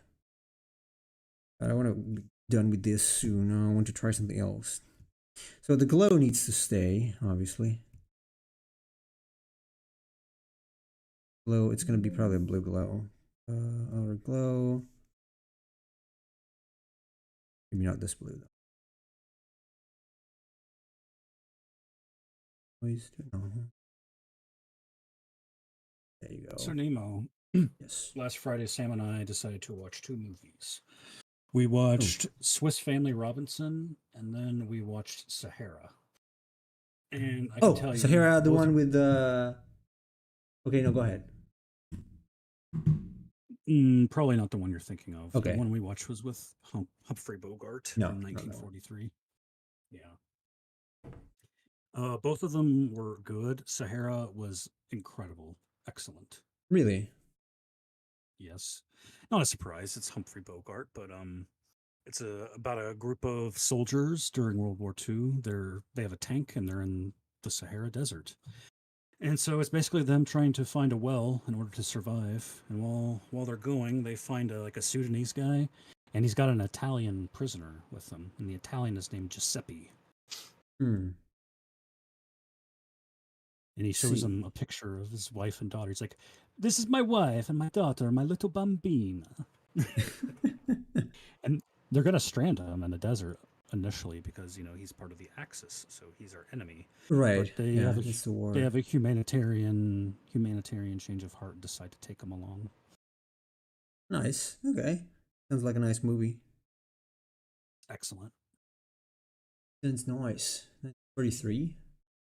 I want to be done with this soon. I want to try something else. So the glow needs to stay, obviously. Glow, it's going to be probably a blue glow. Outer glow. Maybe not this blue, though. No. There you go.
So Nemo,
Yes.
last Friday, Sam and I decided to watch two movies. We watched Swiss Family Robinson, and then we watched Sahara. And I can tell you,
Sahara, the one with the. Okay, no, go ahead.
Probably not the one you're thinking of.
Okay.
The one we watched was with Humphrey Bogart
No,
from
no, no.
1943. Yeah. Both of them were good. Sahara was incredible, excellent.
Really?
Yes, not a surprise. It's Humphrey Bogart, but it's about a group of soldiers during World War II. They have a tank and they're in the Sahara Desert. And so it's basically them trying to find a well in order to survive. And while they're going, they find like a Sudanese guy, and he's got an Italian prisoner with him, and the Italian is named Giuseppe.
Hmm.
And he shows him a picture of his wife and daughter. He's like, "This is my wife and my daughter, my little bambina." And they're gonna strand him in the desert initially because he's part of the Axis, so he's our enemy.
Right.
But they
yeah,
have
it's the war.
they have a humanitarian dechange of heart and decide to take him along.
Nice. Okay. Sounds like a nice movie.
Excellent.
Sounds nice. 43.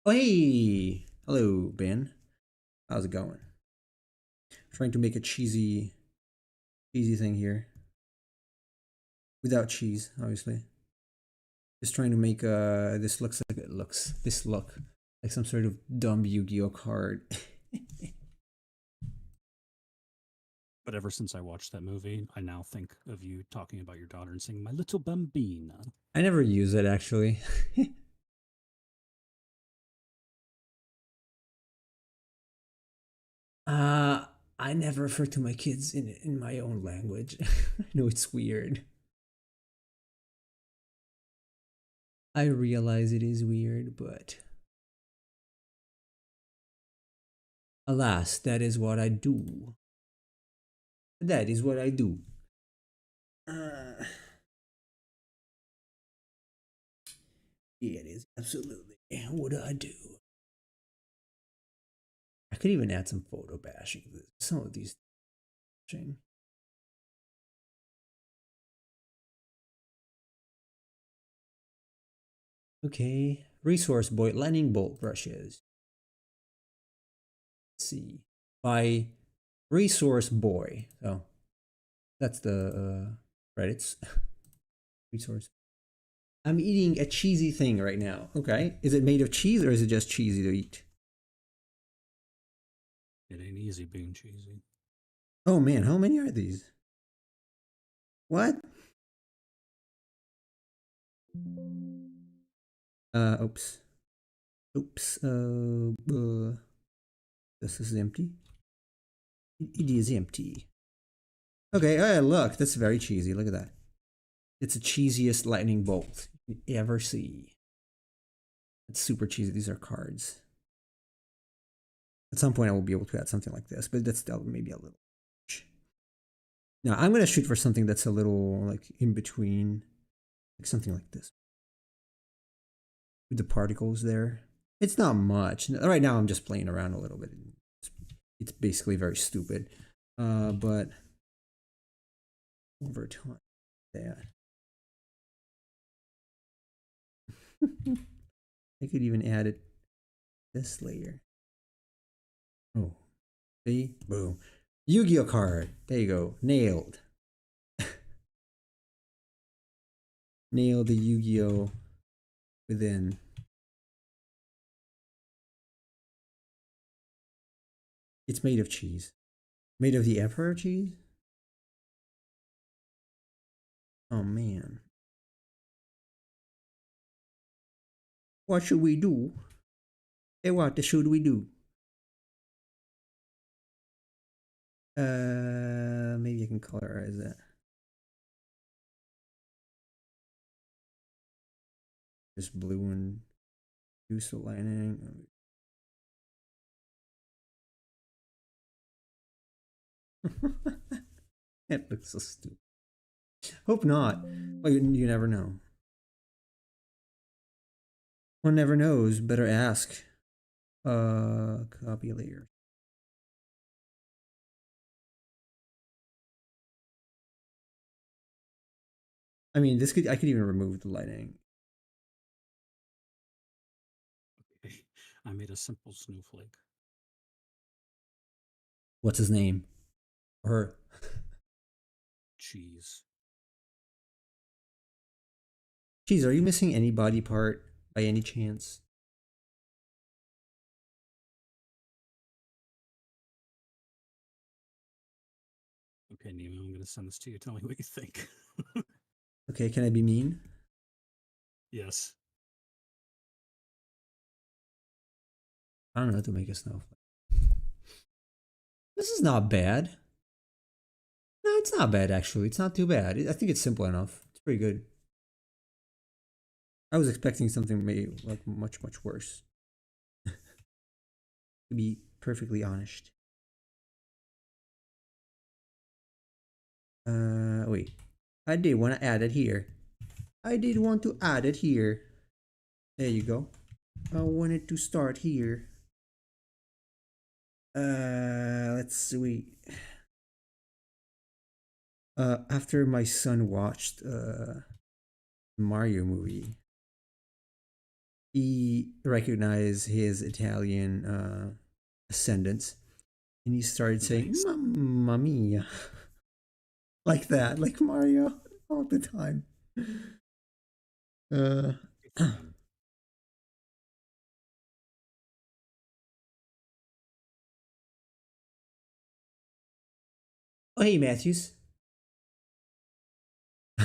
Oh, hey! Hello, Ben. How's it going? Trying to make a cheesy thing here. Without cheese, obviously. Just trying to make this look like some sort of dumb Yu-Gi-Oh card.
But ever since I watched that movie, I now think of you talking about your daughter and saying, "My little bambina."
I never use it, actually. I never refer to my kids in my own language. I know it's weird. I realize it is weird, but alas, that is what I do. That is what I do. Yeah, it is absolutely what I do. I could even add some photo bashing to some of these. Okay, resource boy lightning bolt brushes. Let's see, by resource boy. So that's the credits. Resource. I'm eating a cheesy thing right now. Okay, is it made of cheese or is it just cheesy to eat?
It ain't easy being cheesy.
Oh man, how many are these? What? Oops. Oops. This is empty. It is empty. Okay, look, that's very cheesy. Look at that. It's the cheesiest lightning bolt you ever see. It's super cheesy. These are cards. At some point, I will be able to add something like this, but that's still maybe a little. Now, I'm going to shoot for something that's a little like in between, like something like this. With the particles there. It's not much. Right now, I'm just playing around a little bit. It's basically very stupid. But over time, that. I could even add it this layer. Oh, see? Boom. Yu-Gi-Oh card. There you go. Nailed. Nail the Yu-Gi-Oh within. It's made of cheese. Made of the emperor cheese? Oh man. What should we do? Hey, what should we do? Maybe I can colorize that. Just blue and use the lining. It looks so stupid. Hope not. Well, you never know. One never knows. Better ask. Copy layer. I mean, I could even remove the lighting.
Okay. I made a simple snowflake.
What's his name? Or her?
Cheese.
Geez, are you missing any body part by any chance?
Okay, Nemo, I'm going to send this to you. Tell me what you think.
Okay, can I be mean?
Yes.
I don't know how to make a snowflake. This is not bad. No, it's not bad actually. It's not too bad. I think it's simple enough. It's pretty good. I was expecting something maybe like much worse. To be perfectly honest. Wait. I did want to add it here. I did want to add it here. There you go. I wanted to start here. Let's see. After my son watched Mario movie, he recognized his Italian ascendants, and he started saying
Nice.
"Mamma mia," like that, like Mario all the time. Uh, oh hey Matthews,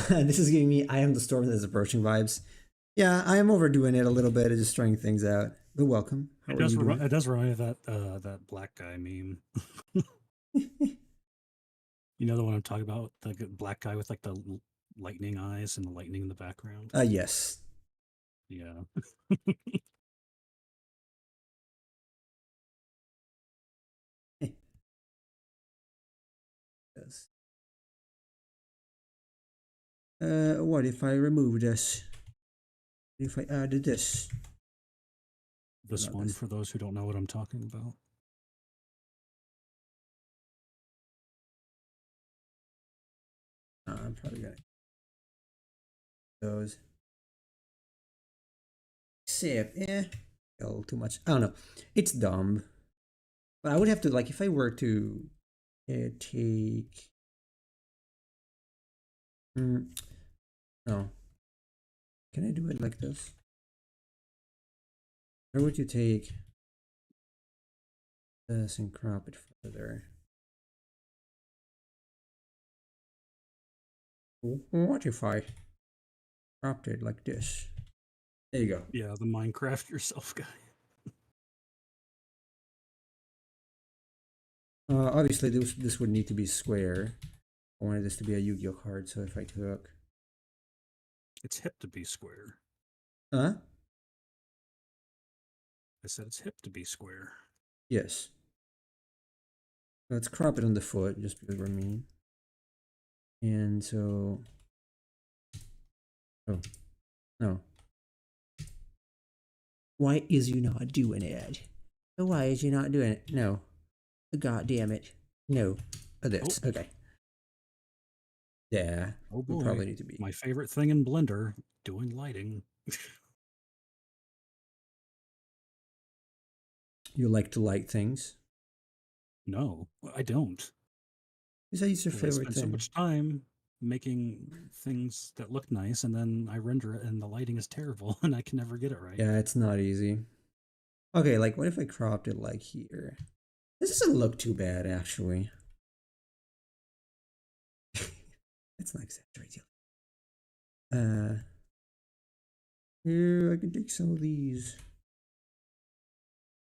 this is giving me "I Am the Storm That Is Approaching" vibes. Yeah, I am overdoing it a little bit of just trying things out. But welcome. How are you doing?
It does remind me of that black guy meme. You know the one I'm talking about? The black guy with like the lightning eyes and the lightning in the background.
Yes.
Yeah.
Yes. What if I remove this? If I added this?
This
Not
one,
this.
for those who don't know what I'm talking about.
I'm probably gonna those. Except, a little too much. I don't know. It's dumb. But I would have to, like, if I were to take. No. Can I do it like this? Or would you take this and crop it further? What if I cropped it like this? There you go.
Yeah, the Minecraft yourself guy.
Obviously, this would need to be square. I wanted this to be a Yu-Gi-Oh card, so if I took.
It's hip to be square.
Huh?
I said it's hip to be square.
Yes. Let's crop it on the foot just because we're mean. And so. Oh. No. Why is you not doing it? Why is you not doing it? No. God damn it. No. This.
Oh.
Okay. Yeah.
Oh
We
boy.
probably need to be.
My favorite thing in Blender, doing lighting.
You like to light things?
No, I don't.
Is that your
Because I
favorite
spend so
thing?
much time making things that look nice and then I render it and the lighting is terrible and I can never get it right.
Yeah, it's not easy. Okay, like what if I cropped it like here? This doesn't look too bad actually. It's not exaggerating. Here, I can take some of these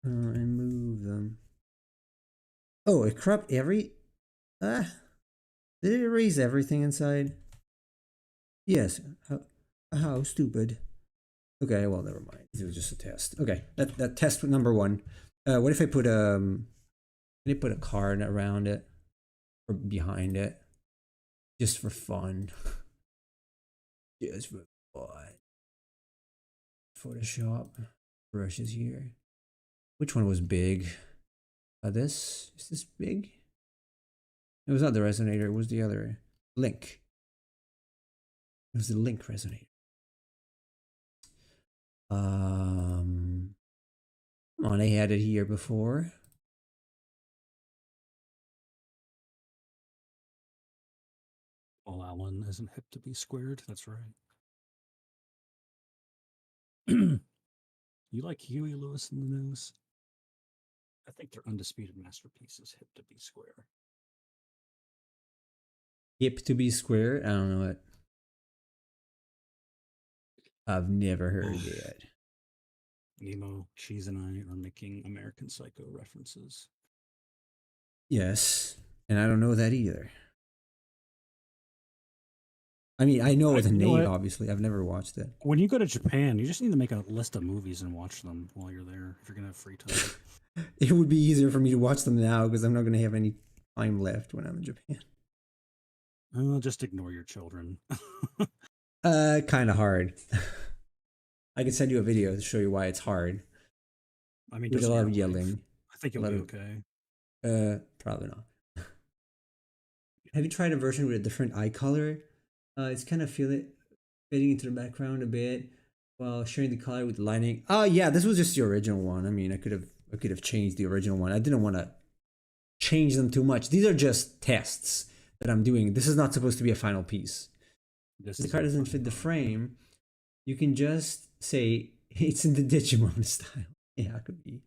and move them. Oh, it cropped every. Ah, did it erase everything inside? Yes. How stupid. Okay, well, never mind. It was just a test. Okay, that test number one. What if I put can I put a card around it or behind it, just for fun? Just for fun. Photoshop brushes here. Which one was big? This is this big? It was not the resonator. It was the other link. It was the link resonator. Come on, I had it here before.
Paul Allen isn't hip to be squared. That's right. You like Huey Lewis in the News? I think their undisputed masterpiece is hip to be square.
Hip to be square. I don't know it. I've never heard of it.
Nemo, Cheese, and I are making American Psycho references.
Yes, and I don't know that either. I mean, I know the name, obviously. I've never watched it.
When you go to Japan, you just need to make a list of movies and watch them while you're there if you're going to have free time.
It would be easier for me to watch them now because I'm not going to have any time left when I'm in Japan.
Just ignore your children.
Kind of hard. I can send you a video to show you why it's hard.
I mean,
there's a lot of yelling.
I think you'll be okay.
Probably not. Have you tried a version with a different eye color? It's kind of fitting into the background a bit while sharing the color with lighting. Oh yeah, this was just the original one. I mean, I could have changed the original one. I didn't want to change them too much. These are just tests that I'm doing. This is not supposed to be a final piece. If the card doesn't fit the frame, you can just say it's in the Digimon style. Yeah, it could be.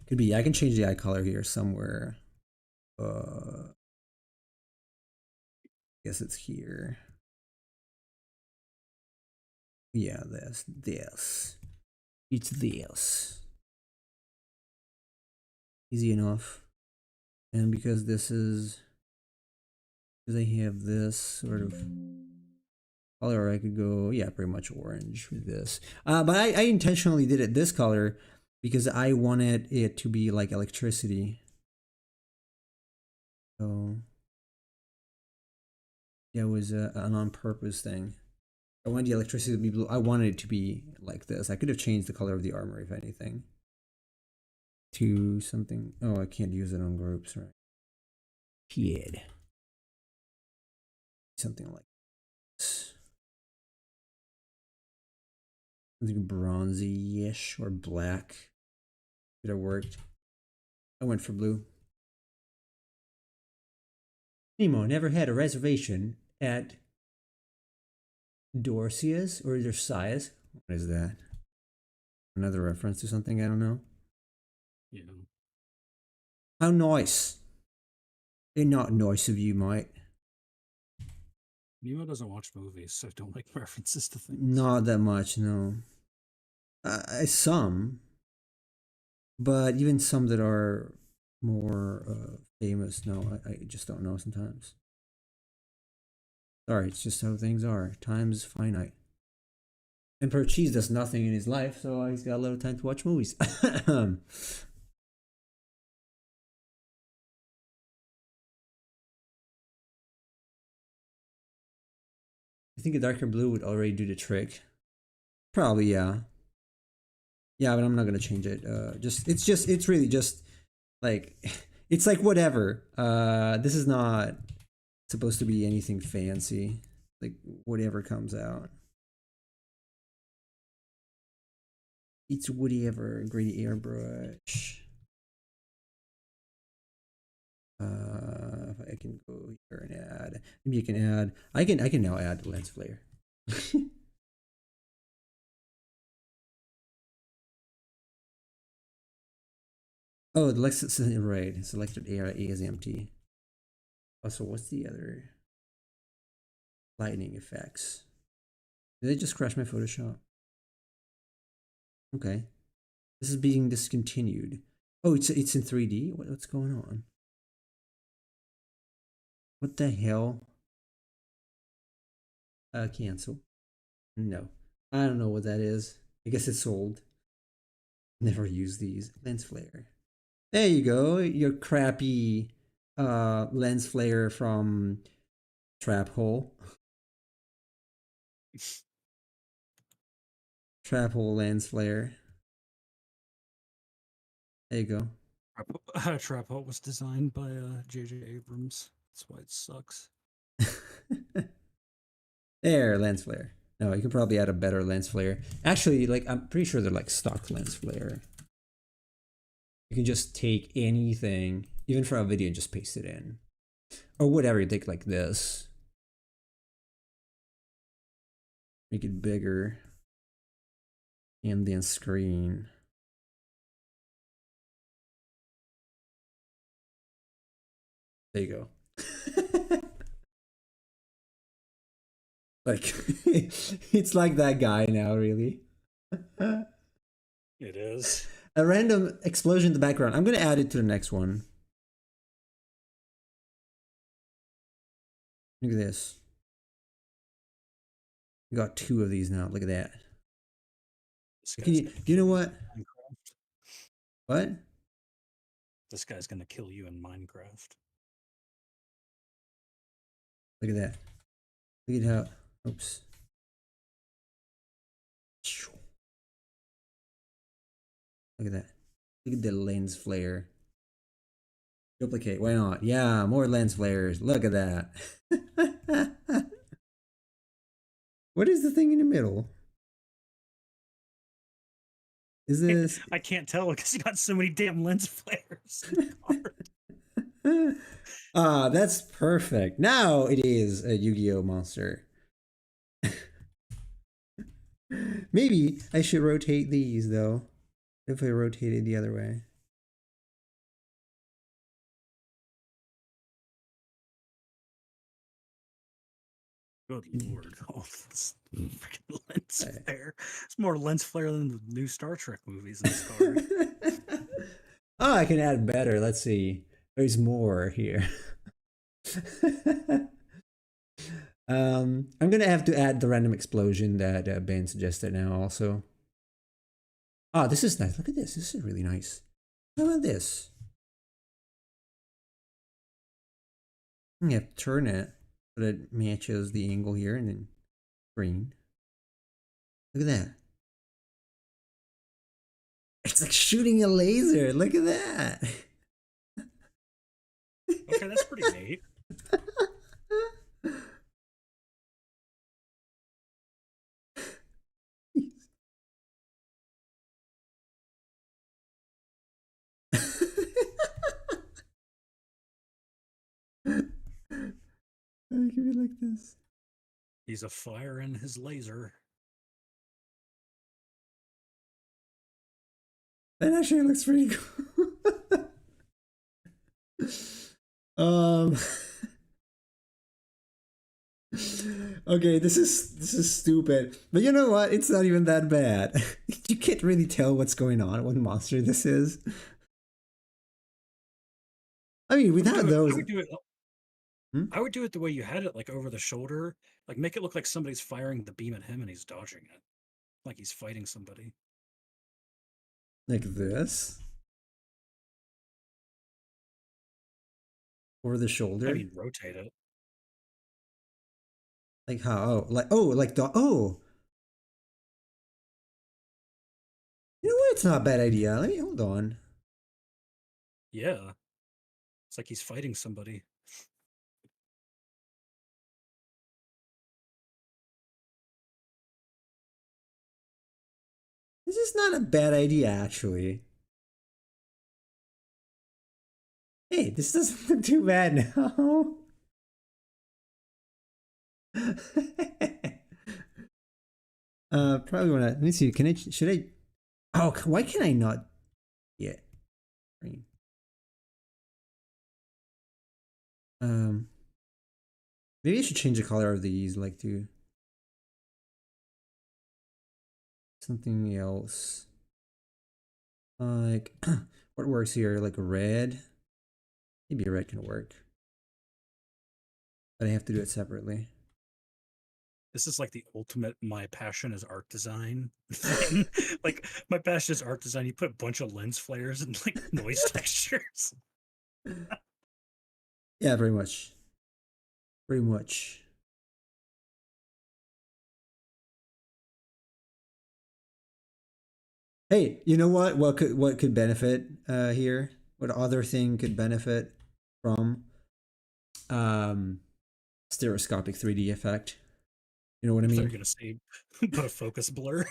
Could be. I can change the eye color here somewhere. I guess it's here. Yeah, this. It's this. Easy enough. And because because I have this sort of color, I could go, yeah, pretty much orange with this. But I intentionally did it this color because I wanted it to be like electricity. So yeah, it was an on purpose thing. I wanted the electricity to be blue. I wanted it to be like this. I could have changed the color of the armor, if anything, to something. Oh, I can't use it on groups, right? Kid. Something like this. Something bronzy-ish or black. Could have worked. I went for blue. Nemo never had a reservation at Dorcia's or Dorcia's. What is that? Another reference to something I don't know?
Yeah.
How nice. They're not nice of you, mate.
Nemo doesn't watch movies, so don't make references to things.
Not that much, no. Some. But even some that are more famous, no, I just don't know sometimes. Sorry, it's just how things are. Time is finite. Emperor Cheese does nothing in his life, so he's got a lot of time to watch movies. I think a darker blue would already do the trick. Probably, yeah. Yeah, but I'm not gonna change it. It's really just like, it's like whatever. This is not supposed to be anything fancy. Like whatever comes out. It's whatever. Grady airbrush. If I can go here and add, maybe you can add. I can now add lens flare. Oh, the Lexus is right. Selected area is empty. Also, what's the other lightning effects? Did they just crash my Photoshop? Okay. This is being discontinued. Oh, it's in 3D? What's going on? What the hell? Cancel. No. I don't know what that is. I guess it's sold. Never use these. Lens flare. There you go. Your crappy lens flare from Trap Hole. Trap Hole lens flare. There you go.
Trap Hut was designed by J.J. Abrams. That's why it sucks.
There, lens flare. No, you can probably add a better lens flare. Actually, like I'm pretty sure they're like stock lens flare. You can just take anything, even for a video, and just paste it in. Or whatever, you take like this. Make it bigger. And then screen. There you go. Like, it's like that guy now, really.
It is.
A random explosion in the background. I'm going to add it to the next one. Look at this. We got 2 of these now. Look at that. Do you know what?
Minecraft.
What?
This guy's gonna kill you in Minecraft.
Look at that. Look at how. Oops. Look at that. Look at the lens flare. Duplicate. Why not? Yeah, more lens flares. Look at that. What is the thing in the middle? Is this?
I can't tell because you got so many damn lens flares.
Ah, that's perfect. Now it is a Yu-Gi-Oh monster. Maybe I should rotate these though. If I rotate it the other way.
Good lord. Oh, this freaking lens flare. It's more lens flare than the new Star Trek movies in this card.
Oh, I can add better. Let's see. There's more here. I'm gonna have to add the random explosion that Ben suggested now also. Oh, this is nice. Look at this. This is really nice. How about this? Yeah, turn it so that it matches the angle here and then green. Look at that. It's like shooting a laser. Look at that.
Okay, that's pretty neat.
Why can be like this?
He's a fire in his laser.
That actually looks pretty cool. um Okay, this is stupid. But you know what? It's not even that bad. You can't really tell what's going on, what monster this is. I mean, without those.
I would do it the way you had it, like over the shoulder. Like make it look like somebody's firing the beam at him and he's dodging it. Like he's fighting somebody.
Like this? Over the shoulder?
I mean, rotate it.
Like how? Like the You know what? It's not a bad idea. Let me hold on.
Yeah. It's like he's fighting somebody.
This is not a bad idea, actually. Hey, this doesn't look too bad now. Probably wanna. Let me see. Can I? Should I? Oh, why can I not? Yeah. Green. Maybe I should change the color of these, like to. something else. Like, what works here? Like red? Maybe red can work. But I have to do it separately.
This is like the ultimate my passion is art design thing. Like my passion is art design. You put a bunch of lens flares and like noise textures.
Yeah, very much. Very much. Hey, you know what? What could benefit here? What other thing could benefit from um stereoscopic 3D effect? You know what I
I thought you were
mean?
gonna say put a focus blur.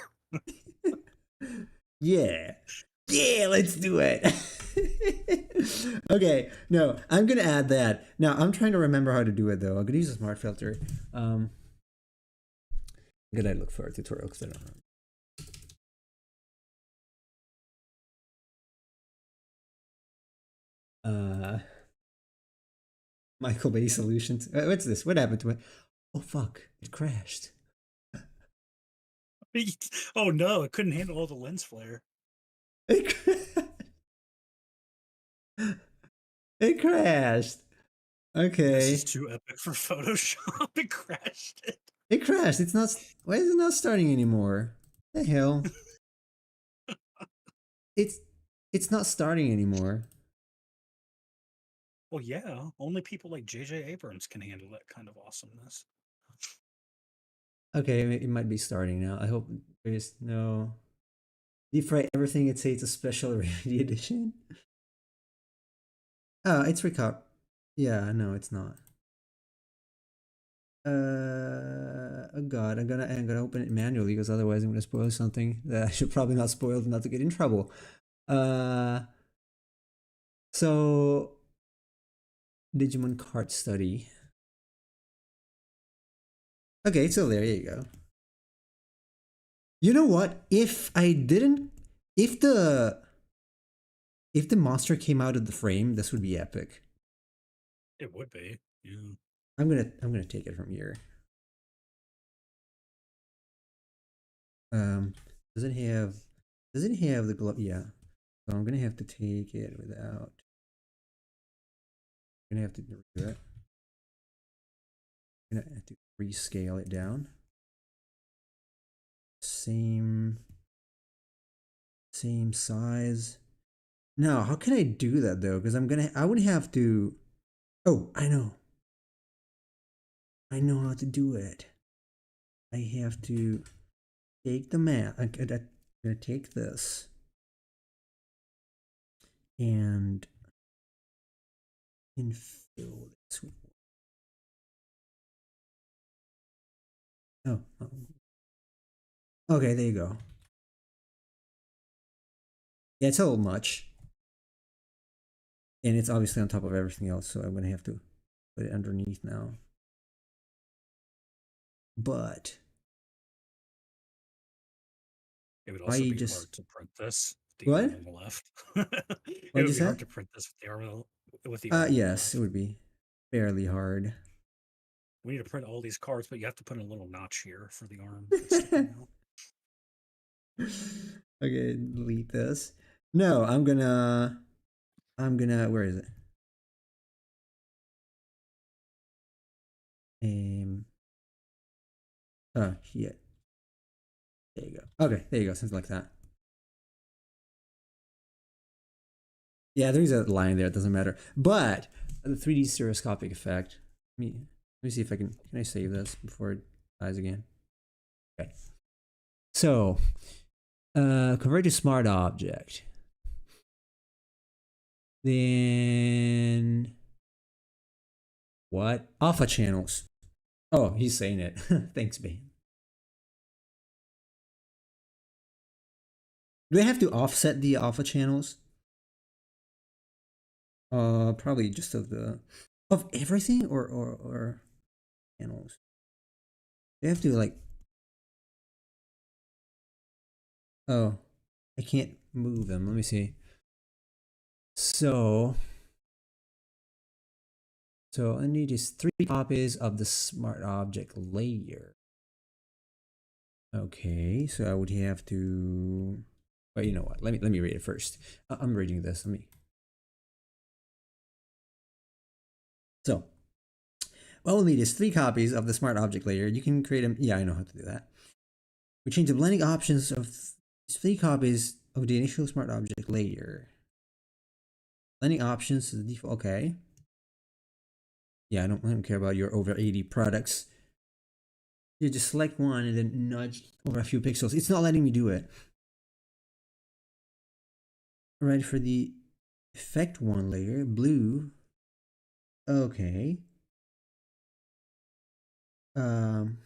Yeah. Yeah, let's do it. Okay, no, I'm gonna add that. Now I'm trying to remember how to do it though. I'm gonna use a smart filter. I'm gonna look for a tutorial because I don't know. Michael Bay Solutions. What's this? What happened to it? Oh fuck! It crashed.
Oh no, it couldn't handle all the lens flare.
It, it crashed.
This is
Okay,
too epic for Photoshop. It crashed it.
it crashed. It's not. Why is it not starting anymore? The hell? It's it's not starting anymore.
Well, yeah, only people like J.J. Abrams can handle that kind of awesomeness.
Okay, it might be starting now. I hope there's no. Deep fry everything. It say it's a special rarity edition. Oh, it's recover. Yeah, no, it's not. Oh god, I'm gonna open it manually because otherwise I'm gonna spoil something that I should probably not spoil not to get in trouble. Uh, so Digimon card study. Okay, it's still there. Here you go. You know what? If the monster came out of the frame, this would be epic.
It would be. Yeah.
I'm gonna take it from here. Um, does it have the glove? Yeah. So I'm gonna have to take it without. I'm gonna have to do it. I'm gonna have to rescale it down. Same size. No, how can I do that though? Because I would have to. Oh, I know. I know how to do it. I have to take the mat. I'm gonna take this and infill this. Oh. Okay, there you go. Yeah, it's a little much. And it's obviously on top of everything else, so I'm gonna have to put it underneath now. But
It would
why
also
you
be
just
hard to print this with the arm
what?
on the left. It
What'd
would
you
be
say?
hard to print this with the arm on the
Yes, it
left.
would be fairly hard.
We need to print all these cards, but you have to put in a little notch here for the arm that's sticking out.
Okay, delete this. No, where is it? Um oh shit. There you go. Okay, there you go, something like that. Yeah, there's a line there, it doesn't matter. But the 3D stereoscopic effect. Let me see if can I save this before it dies again? Okay. So convert to smart object. Then what? Alpha channels. Oh, he's saying it. Thanks, Bane. Do they have to offset the alpha channels? Probably just of everything or channels. They have to like. Oh, I can't move them. Let me see. So I need just 3 copies of the smart object layer. Okay, so I would have to. But you know what? Let me read it first. I'm reading this. Let me. So what we'll need is 3 copies of the smart object layer. You can create them. Yeah, I know how to do that. We change the blending options of 3 copies of the initial smart object layer. Blending options to the default. Okay. Yeah, I don't care about your over 80 products. You just select one and then nudge over a few pixels. It's not letting me do it. Right, for the effect one layer, blue. Okay. Um.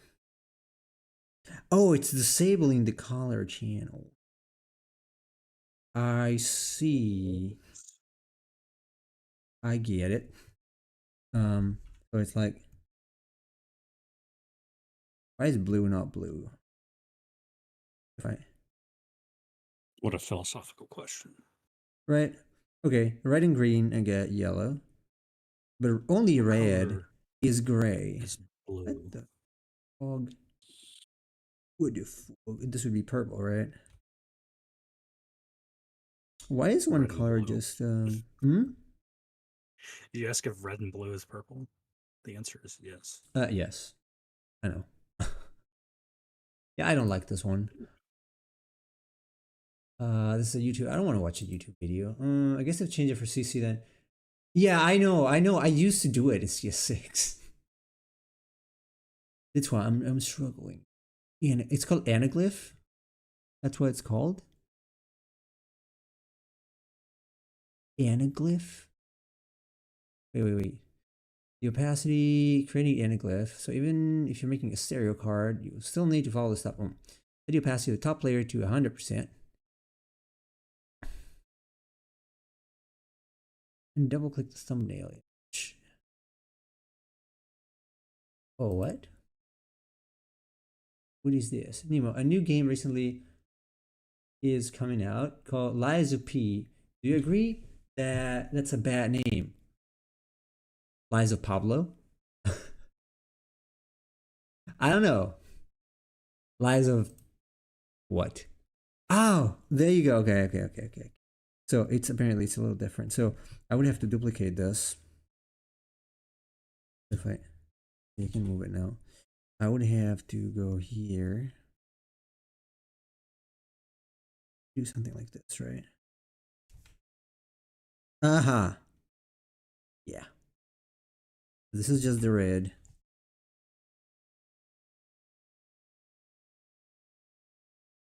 Oh, it's disabling the color channel. I see. I get it. So it's like, why is blue not blue? If I
What a philosophical question.
right, okay, red and green I get yellow, but only
What
red
color
is gray.
is
What
blue?
the fog? This would be purple, right? Why is one
Red and
color
blue.
just Hmm?
You ask if red and blue is purple? The answer is yes.
Yes, I know. Yeah, I don't like this one. This is a YouTube. I don't want to watch a YouTube video. I guess I've changed it for CC then. Yeah, I know. I used to do it. It's just 6. That's why I'm struggling. And it's called anaglyph. That's what it's called. Anaglyph. Wait. The opacity, creating anaglyph. So even if you're making a stereo card, you still need to follow this step. Set the opacity of the top layer to 100%. And double click the thumbnail image. Oh, what? What is this? Nemo, a new game recently is coming out called Lies of P. Do you agree that that's a bad name? Lies of Pablo? I don't know. Lies of what? Oh, there you go. Okay. So it's apparently it's a little different. So I would have to duplicate this. If I you can move it now. I would have to go here. Do something like this, right? Aha. Yeah. This is just the red.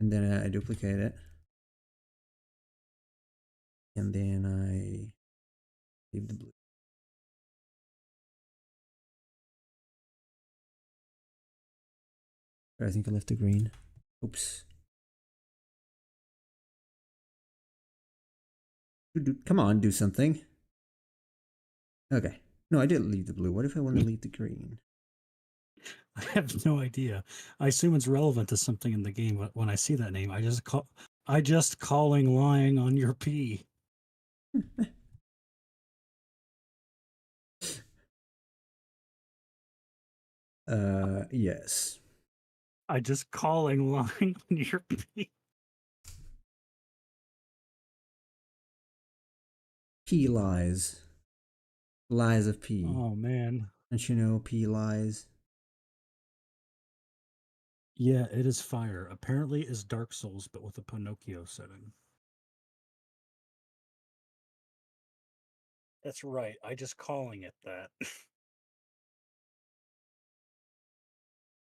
And then I duplicate it. And then I leave the blue. I think I left the green. Oops. Come on, do something. Okay. No, I didn't leave the blue. What if I want to leave the green?
I have no idea. I assume it's relevant to something in the game, but when I see that name, I just calling lying on your P.
Yes.
I just calling lying on your P.
P lies. Lies of P.
Oh man.
Don't you know P lies?
Yeah, it is fire. Apparently is Dark Souls, but with a Pinocchio setting. That's right. I just calling it that.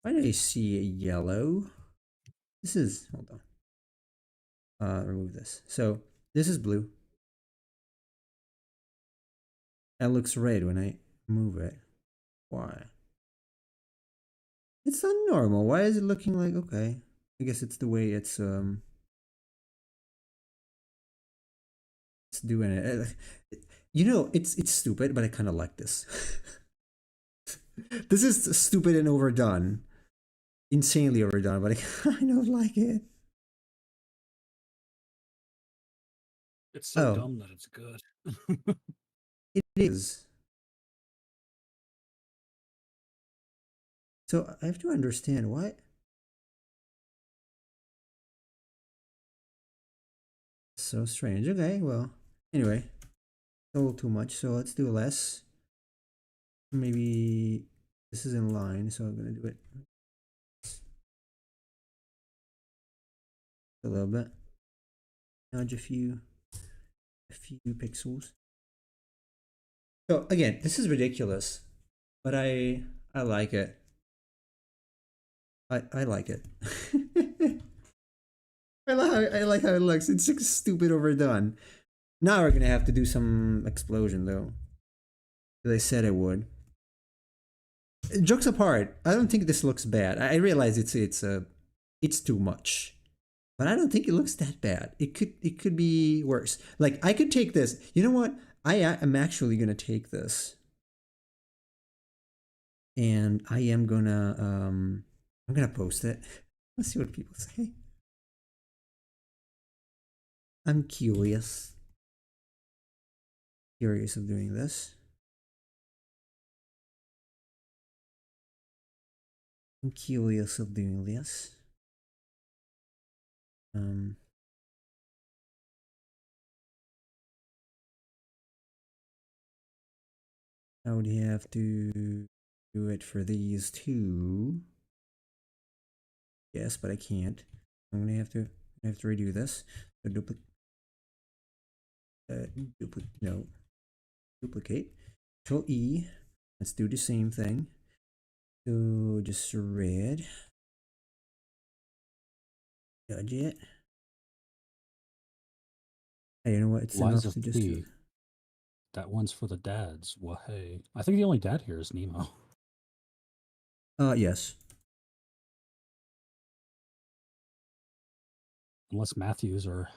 Why do I see a yellow? This is hold on. Remove this. So this is blue. That looks red when I move it. Why? It's not normal. Why is it looking like okay? I guess it's the way it's doing it. You know, it's stupid, but I kind of like this. This is stupid and overdone, insanely overdone, but I kind of like it.
It's so
Oh,
dumb that it's good.
it is. So I have to understand why. so strange. Okay, well, anyway, a little too much, so let's do less. Maybe this is in line, so I'm gonna do it a little bit. Nudge a few pixels. So again, this is ridiculous, but I like it. I like it. I like how it looks. It's like stupid overdone. Now we're gonna have to do some explosion though. They said it would. Jokes apart, I don't think this looks bad. I realize it's too much, but I don't think it looks that bad. It could be worse. Like I could take this. You know what? I am actually gonna take this, and I'm gonna post it. Let's see what people say. I'm curious of doing this. I'm curious of doing this. I would have to do it for these two. Yes, but I can't. I'm gonna have to redo this. So duplicate. Control E. Let's do the same thing. So just red. Judge it. Hey, you know what? It's
Lies
enough
of
to just.
P. That one's for the dads. Well, hey. I think the only dad here is Nemo.
Yes.
Unless Matthews or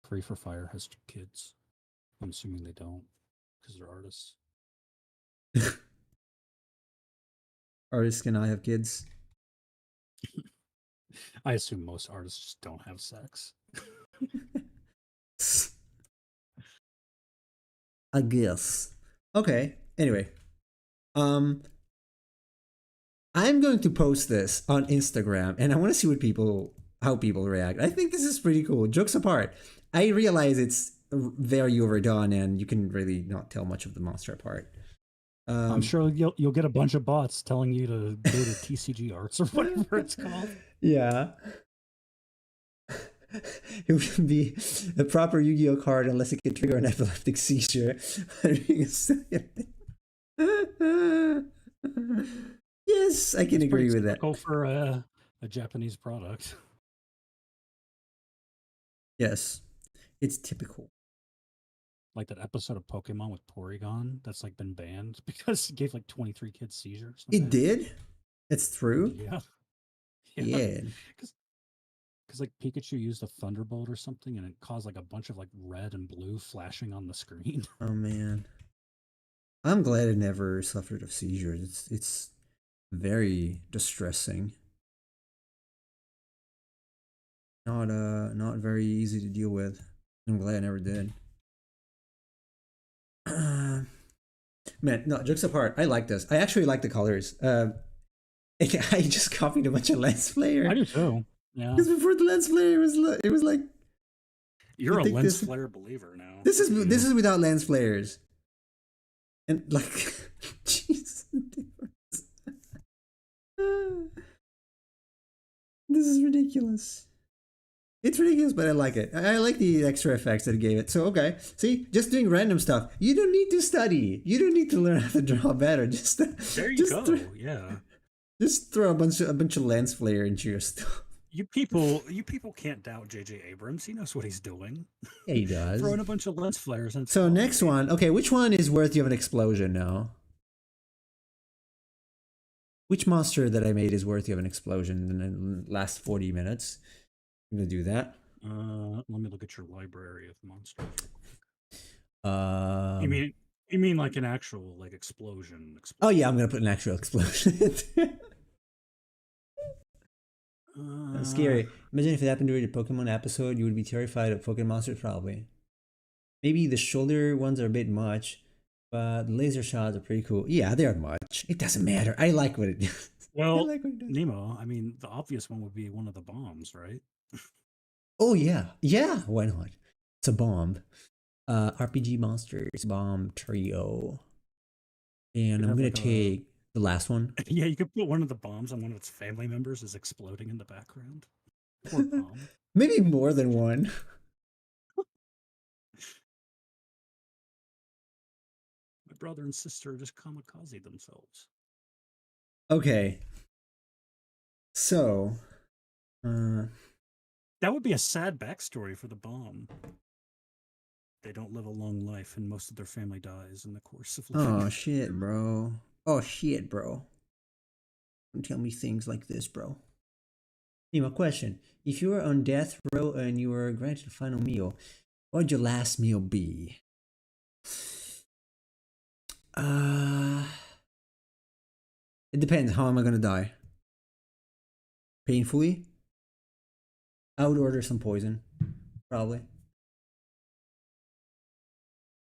Free for Fire has two kids. I'm assuming they don't because they're artists.
Artists cannot have kids.
I assume most artists just don't have sex.
I guess. Okay. Anyway, I'm going to post this on Instagram, and I want to see how people react. I think this is pretty cool. Jokes apart, I realize it's very overdone, and you can really not tell much of the monster apart.
I'm sure you'll get a bunch of bots telling you to go to TCG Arts or whatever it's called.
Yeah. It would be a proper Yu-Gi-Oh card unless it can trigger an epileptic seizure. Yes, I can agree with that.
Go for a Japanese product.
Yes, it's typical.
Like that episode of Pokemon with Porygon that's like been banned because it gave like 23 kids seizures.
It did? It's true?
Yeah.
Yeah.
Because like Pikachu used a Thunderbolt or something and it caused like a bunch of like red and blue flashing on the screen.
Oh man. I'm glad I never suffered of seizures. It's very distressing. Not very easy to deal with. I'm glad I never did. Man, no, jokes apart, I like this. I actually like the colors. I just copied a bunch of lens flare.
I do too. Yeah.
Because before the lens flare, it was like
you're a lens flare believer now.
This is without lens flares, and like, jeez, this is ridiculous. It's ridiculous, but I like it. I like the extra effects that it gave it. So okay, see, just doing random stuff. You don't need to study. You don't need to learn how to draw better. Just
there you go. Yeah.
Just throw a bunch of lens flare into your stuff.
You people can't doubt J.J. Abrams. He knows what he's doing.
Yeah, he does.
Throwing a bunch of lens flares. And
so next one. Okay, which one is worthy of an explosion now? Which monster that I made is worthy of an explosion in the last 40 minutes? I'm gonna do that.
Let me look at your library of monsters. You mean like an actual like explosion?
Oh yeah, I'm gonna put an actual explosion. That's scary. Imagine if it happened during a Pokemon episode, you would be terrified of Pokemon monsters probably. Maybe the shoulder ones are a bit much, but the laser shots are pretty cool. Yeah, they are much. It doesn't matter. I like what it does.
Well, Nemo, I mean, the obvious one would be one of the bombs, right?
Oh yeah, yeah. Why not? It's a bomb. RPG monsters bomb trio,
You
and
could
I'm
have
gonna
like a
take the last one.
yeah, you could put one of the bombs on one of its family members is exploding in the background. Poor bomb.
Maybe more than one.
My brother and sister just kamikaze themselves.
Okay, so uh,
That would be a sad backstory for the bomb. They don't live a long life, and most of their family dies in the course of living.
oh shit, bro. Oh shit, bro. Don't tell me things like this, bro. Anyway, question: if you were on death row and you were granted a final meal, what would your last meal be? Uh, it depends. How am I gonna die? Painfully? I would order some poison, probably.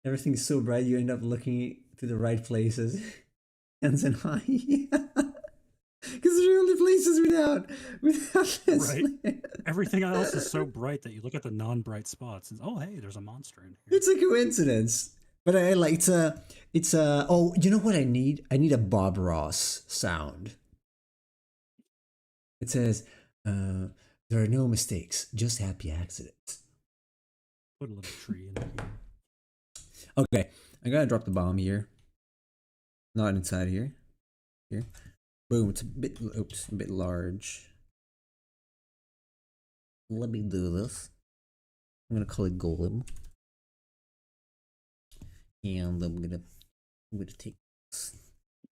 Everything's so bright, you end up looking to the right places. Hands and high. Because they're the only places without this.
Right. Everything else is so bright that you look at the non-bright spots and oh hey, there's a monster in here.
It's a coincidence. But I like it's a oh, you know what I need? I need a Bob Ross sound. It says, there are no mistakes, just happy accidents.
Put a little tree in here.
Okay, I gotta drop the bomb here. Not inside here. Here. Boom, it's a bit large. Let me do this. I'm gonna call it Golem. And I'm gonna take this.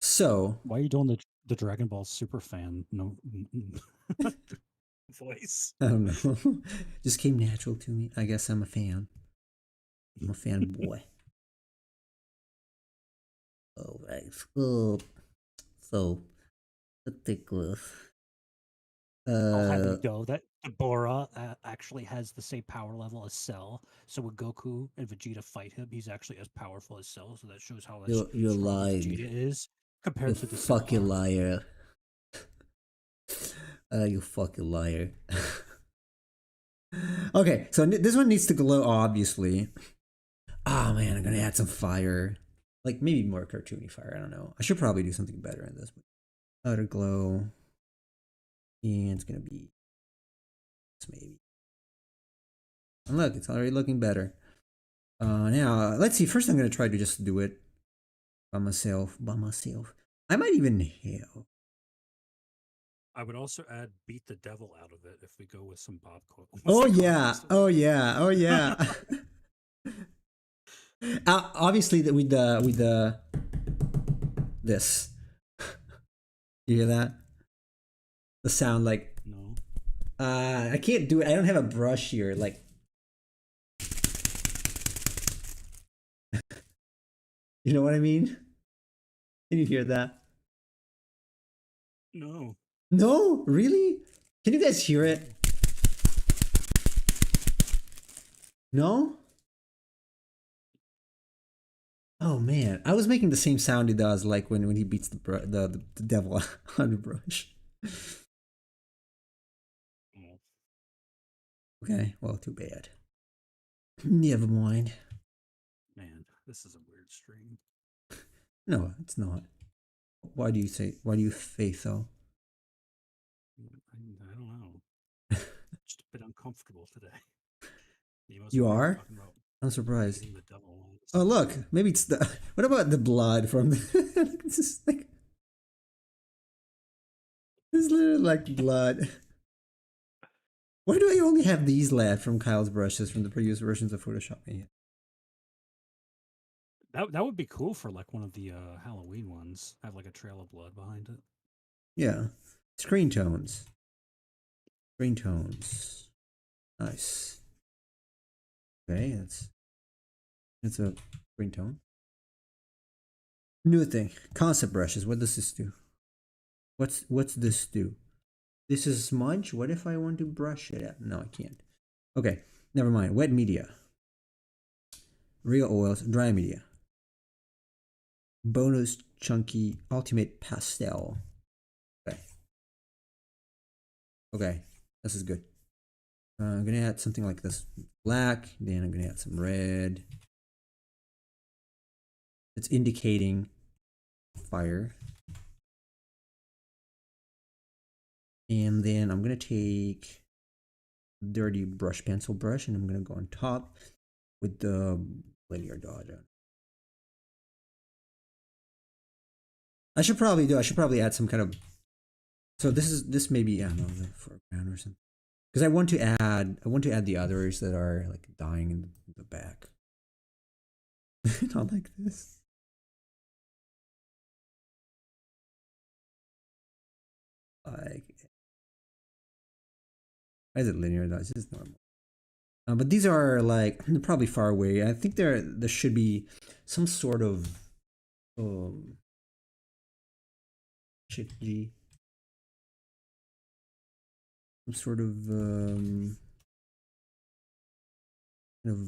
So
Why are you doing the Dragon Ball Super fan no voice?
I don't know. Just came natural to me. I guess I'm a fan. I'm a fanboy. Alright. So ridiculous.
I'll have you know that Deborah actually has the same power level as Cell. So when Goku and Vegeta fight him, he's actually as powerful as Cell. So that shows how much
you're
strong
lying.
Vegeta is
You
compared to the Cell
fucking
army.
liar. You fucking liar. Okay, so this one needs to glow, obviously. Oh man, I'm gonna add some fire. Like maybe more cartoony fire, I don't know. I should probably do something better in this. Outer glow. And it's gonna be this maybe. And look, it's already looking better. Now let's see. First I'm gonna try to just do it by myself. I might even have.
I would also add beat the devil out of it if we go with some Bob quote.
Oh yeah. Oh yeah. Oh yeah. Obviously that with the this. You hear that? The sound like
No.
I can't do it. I don't have a brush here. Like you know what I mean? Can you hear that?
No.
No, really? Can you guys hear it? No? Oh man, I was making the same sound he does, like when he beats the devil on the brush.
Oh.
Okay, well, too bad. Never mind.
Man, this is a weird stream.
No, it's not. Why do you say so?
I don't know. Just a bit uncomfortable today.
You are? I'm surprised.
The devil.
Oh look, maybe it's the. What about the blood from the? It's just like it's literally like blood. Why do I only have these left from Kyle's brushes from the previous versions of Photoshop?
That would be cool for like one of the Halloween ones. Have like a trail of blood behind it.
Yeah, screen tones. Screen tones. Nice. Okay, it's a screen tone. New thing. Concept brushes. What does this do? What's this do? This is smudge. What if I want to brush it out? No, I can't. Okay, never mind. Wet media. Real oils. Dry media. Bonus chunky ultimate pastel. Okay. Okay, this is good. I'm gonna add something like this. black. Then I'm gonna add some red. It's indicating fire. And then I'm gonna take dirty brush pencil brush and I'm gonna go on top with the linear dodge on. I should probably add some kind of, so this may be, I don't know, the foreground or something. Because I want to add the others that are like dying in the back. Not like this. Like, why is it linear? That's just normal. But these are like they're probably far away. I think there should be some sort of Shift G, some sort of kind of.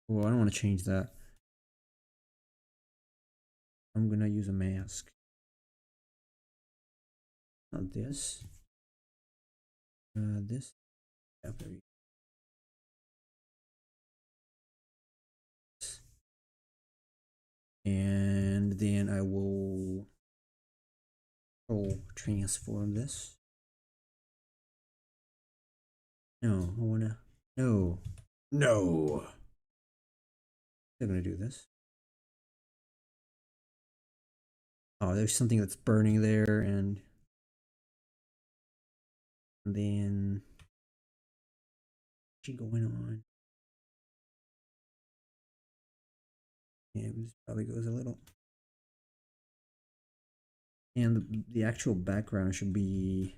Oh, I don't want to change that. I'm gonna use a mask. Not this. This. Yeah, there you go. And then I will transform this. No, I wanna. No. No. They're gonna do this. Oh, there's something that's burning there, and then what's going on? Yeah, this probably goes a little. And the actual background should be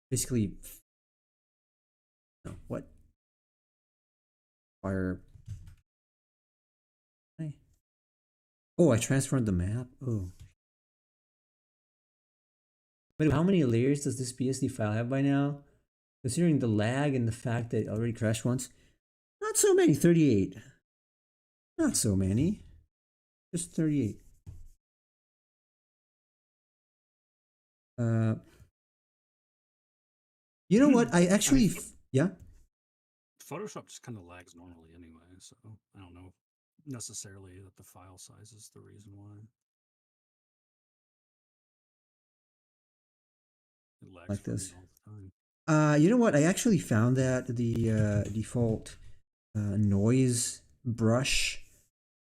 basically, no, what? Fire. Oh, I transformed the map. Oh. But how many layers does this PSD file have by now? Considering the lag and the fact that it already crashed once. Not so many, 38. Not so many. Just 38. You know what? I actually, yeah.
Photoshop just kind of lags normally anyway, so I don't know necessarily that the file size is the reason why. It lags
Like
for
this.
me all the time.
You know what? I actually found that the default noise brush,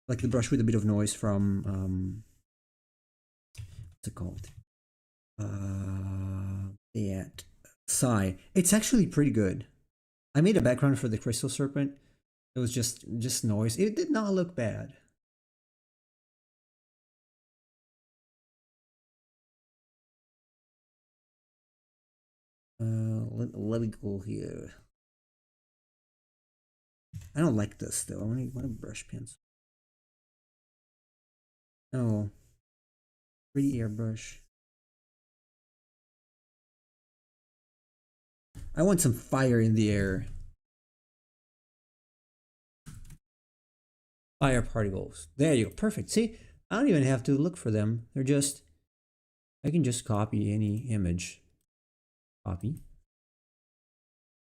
like the brush with a bit of noise from what's it called? That Psy. It's actually pretty good. I made a background for the Crystal Serpent. It was just noise. It did not look bad. Let me go here. I don't like this though. I want a brush pencil. No. Pretty airbrush. I want some fire in the air. Fire particles. There you go. Perfect. See, I don't even have to look for them. They're just, I can just copy any image. Copy.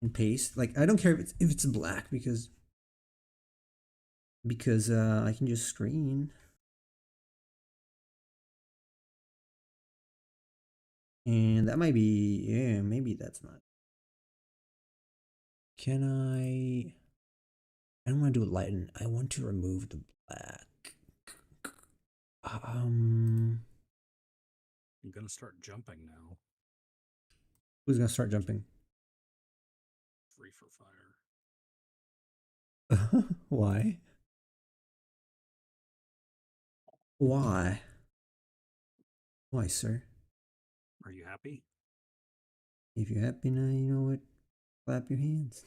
And paste. Like, I don't care if it's black because I can just screen. And that might be, yeah, maybe that's not. Can I don't want to do it lighten. I want to remove the black.
I'm gonna start jumping now.
Who's gonna start jumping?
Free for fire.
Why? Why? Why, sir?
Are you happy?
If you're happy now, you know what? Clap your hands.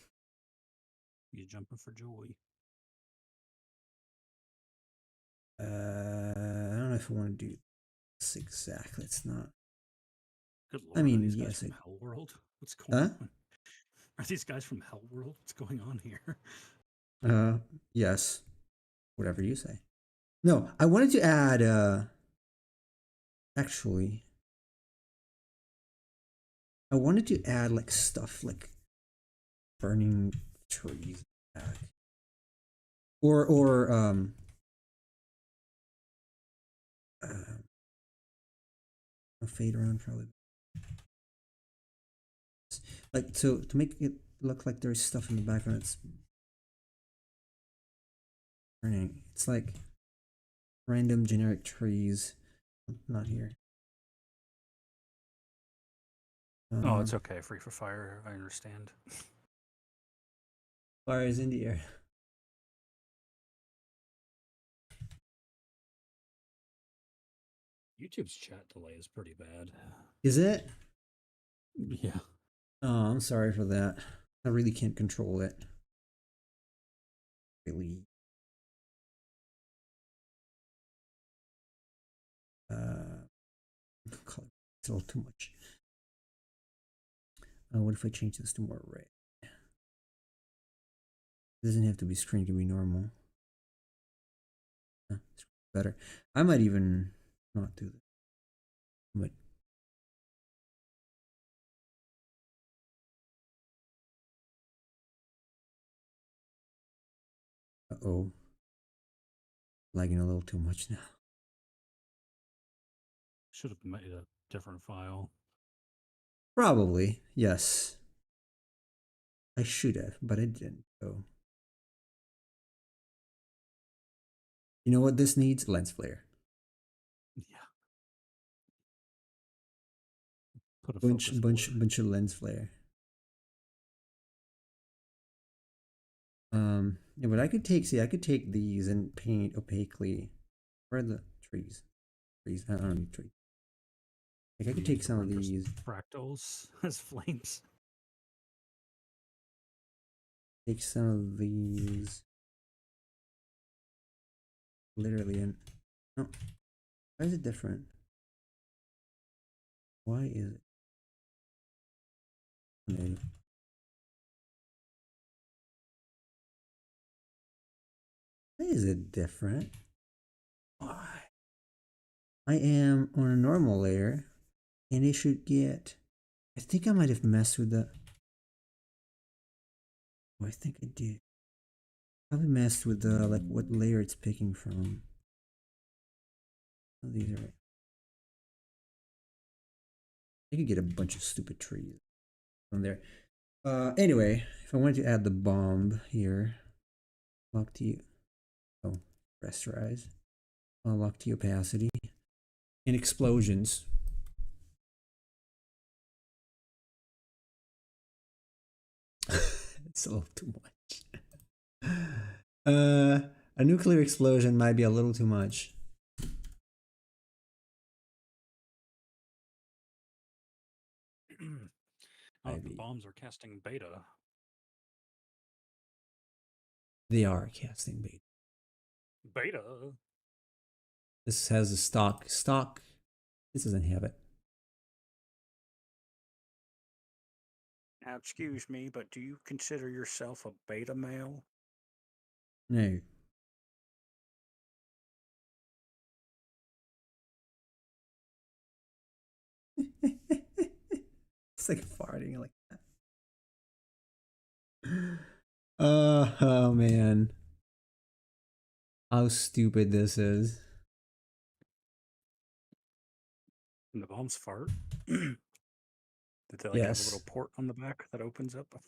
You jumping for joy?
I don't know if I want to do this exactly. It's not.
Good lord!
I mean,
are these guys
yes.
from Hell World? What's going on? Are these guys from Hell World? What's going on here?
Yes. Whatever you say. No, I wanted to add. Actually, I wanted to add like stuff like burning trees back. Or I'll fade around probably. Like so to make it look like there's stuff in the background. It's burning. It's like random generic trees. Not here.
Oh, it's okay. Free for fire. I understand.
Fire is in the air.
YouTube's chat delay is pretty bad.
Is it?
Yeah.
Oh, I'm sorry for that. I really can't control it. Really. It's a little too much. What if I change this to more red? It doesn't have to be screen, it can be normal. It's better. I might even not do this. But uh-oh. Lagging a little too much now.
Should have made a different file.
Probably, yes. I should have, but I didn't. So, you know what this needs? Lens flare.
Yeah. Put a focus board.
Bunch of lens flare. Yeah, but I could take these and paint opaquely. Where are the trees? Trees. I don't need trees. Like I could take some of these.
Fractals as flames.
Take some of these. Literally, and no. Why is it different? Why is it? No. Why is it different? Why? I am on a normal layer, and it should get. I think I might have messed with the. Oh, I think I did. Probably messed with the like what layer it's picking from. Oh, these are. I could get a bunch of stupid trees on there. Anyway, if I wanted to add the bomb here, lock to rasterize, lock to opacity, and explosions. It's a little too much. A nuclear explosion might be a little too much.
The bombs are casting beta.
They are casting beta.
Beta?
This has a stock. This doesn't have it.
Now, excuse me, but do you consider yourself a beta male?
No. It's like farting like that. Oh man. How stupid this is.
And the bombs fart? Did they like have a little
Yes.
port on the back that opens up?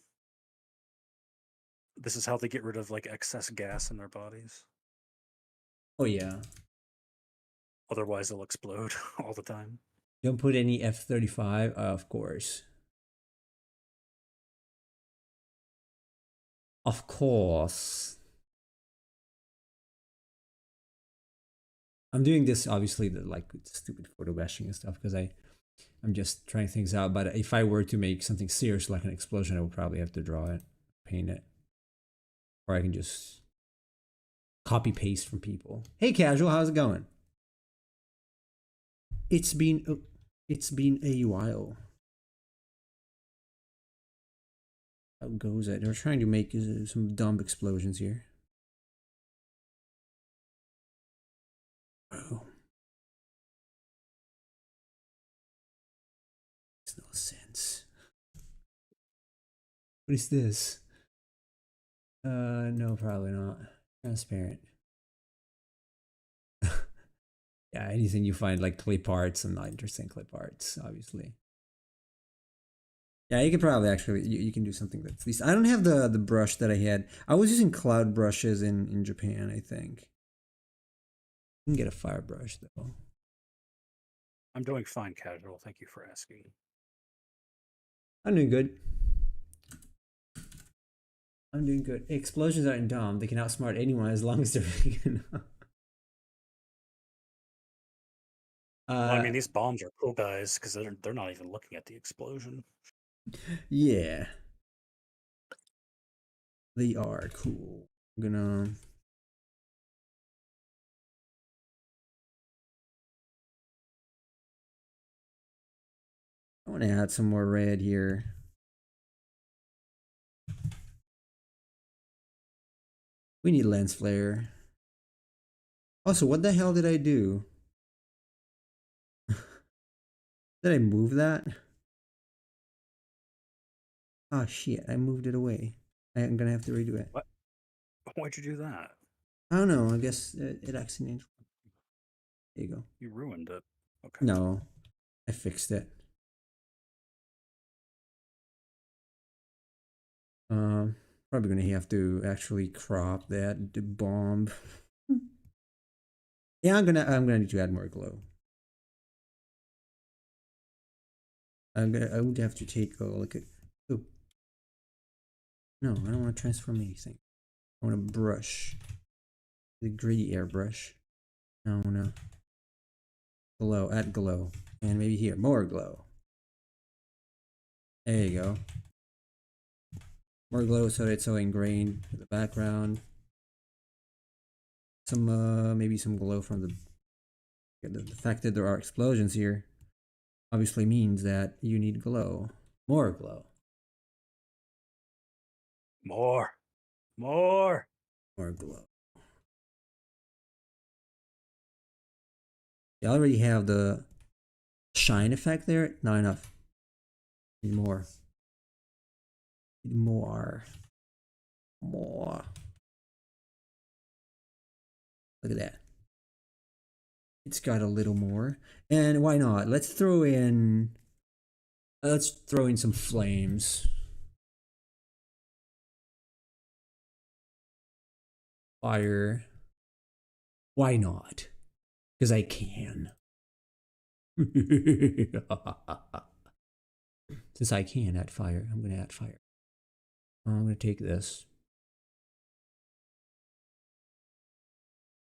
This is how they get rid of like excess gas in their bodies.
Oh yeah.
Otherwise, they'll explode all the time.
Don't put any F-35, of course. Of course. I'm doing this obviously like stupid photo bashing and stuff because I'm just trying things out. But if I were to make something serious like an explosion, I would probably have to draw it, paint it, or I can just copy paste from people. Hey, casual, how's it going? It's been a while. How goes it? They're trying to make some dumb explosions here. Oh. Makes no sense. What is this? No, probably not. Transparent. Yeah, anything you find like clip arts and not interesting clip arts, obviously. Yeah, you could probably actually you can do something that's at least I don't have the brush that I had. I was using cloud brushes in Japan, I think. You can get a fire brush though.
I'm doing fine, casual. Thank you for asking.
I'm doing good. I'm doing good. Explosions aren't dumb. They can outsmart anyone as long as they're big enough.
Well, I
Uh,
mean, these bombs are cool guys because they're not even looking at the explosion.
yeah, they are cool. I'm gonna. I want to add some more red here. We need lens flare. Also, what the hell did I do? Did I move that? Oh shit, I moved it away. I'm gonna have to redo it.
What? Why'd you do that?
I don't know. I guess it accidentally. There you go.
You ruined it. Okay.
No, I fixed it. Um, Probably gonna have to actually crop that the bomb. Yeah, I'm gonna need to add more glow. I would have to take a look at. Oh no, I don't want to transform anything. I want to brush the gritty airbrush. I want to glow, add glow, and maybe here more glow. There you go. More glow so that it's so ingrained in the background. Some maybe some glow from the fact that there are explosions here obviously means that you need glow. More glow.
More. More.
More glow. You already have the shine effect there. Not enough. Need more. Need more. More. Look at that. It's got a little more. And why not? Let's throw in some flames. Fire. Why not? Because I can. Since I can add fire, I'm going to add fire. I'm going to take this.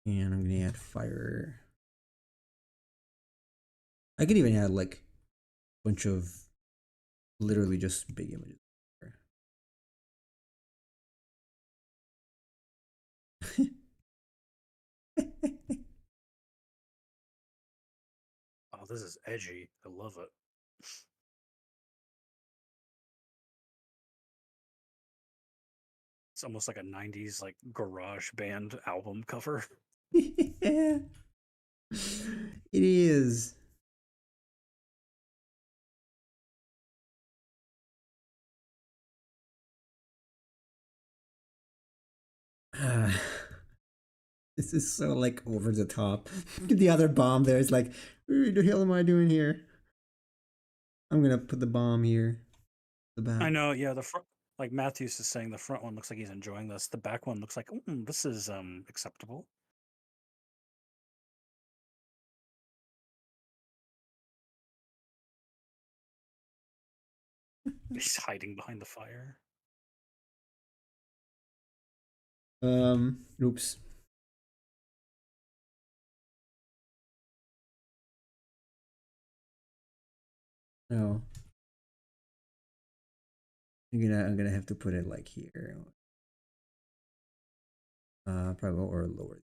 And I'm going to add fire. I could even add like a bunch of literally just big images.
Oh, this is edgy. I love it. It's almost like a 90s like garage band album cover.
Yeah. It is. Ah, this is so like over the top. The other bomb there is like, what the hell am I doing here? I'm gonna put the bomb here. The
I
back.
know, yeah, the front, like Matthews is saying, the front one looks like he's enjoying this. The back one looks like, this is acceptable. He's hiding behind the fire.
Oops. No. I'm gonna have to put it like here. Probably or lower.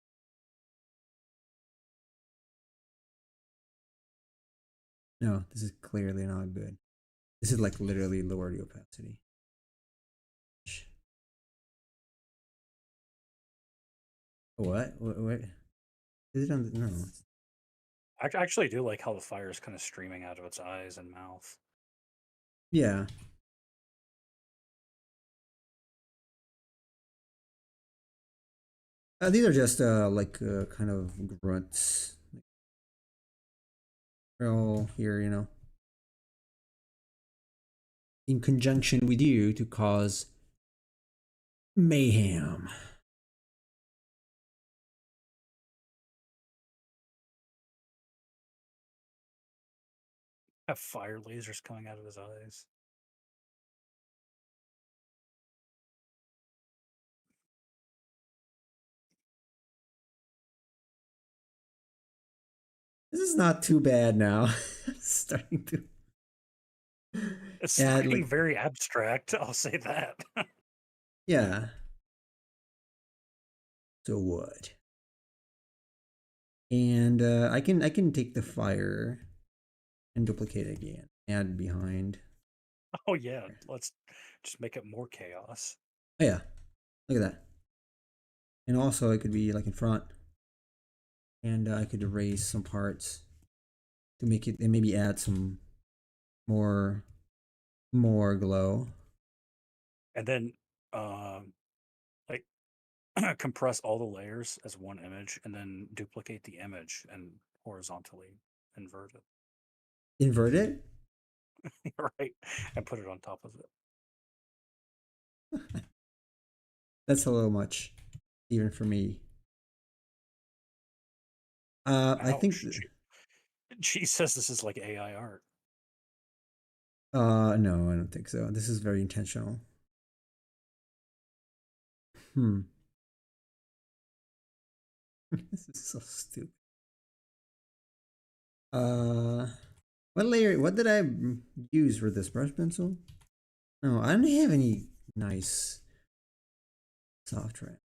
No, this is clearly not good. This is like literally lower the opacity. What? What? Is it on the, no.
I actually do like how the fire is kind of streaming out of its eyes and mouth.
Yeah. These are just like kind of grunts. They're all here, in conjunction with you to cause mayhem.
Have fire lasers coming out of his eyes.
This is not too bad now. Starting to
It's
add
starting
like,
very abstract. I'll say that.
yeah. So what? And I can take the fire and duplicate it again. Add behind.
Oh yeah, let's just make it more chaos.
Oh yeah, look at that. And also it could be like in front, and I could erase some parts to make it and maybe add some more more glow.
And then like compress all the layers as one image and then duplicate the image and horizontally invert
Invert it.
it. Right? And put it on top of it.
That's a little much, even for me. I think.
Ouch. She says this is like AI art.
No, I don't think so. This is very intentional. Hmm. This is so stupid. Uh, what layer? What did I use for this brush pencil? No, I don't have any nice software.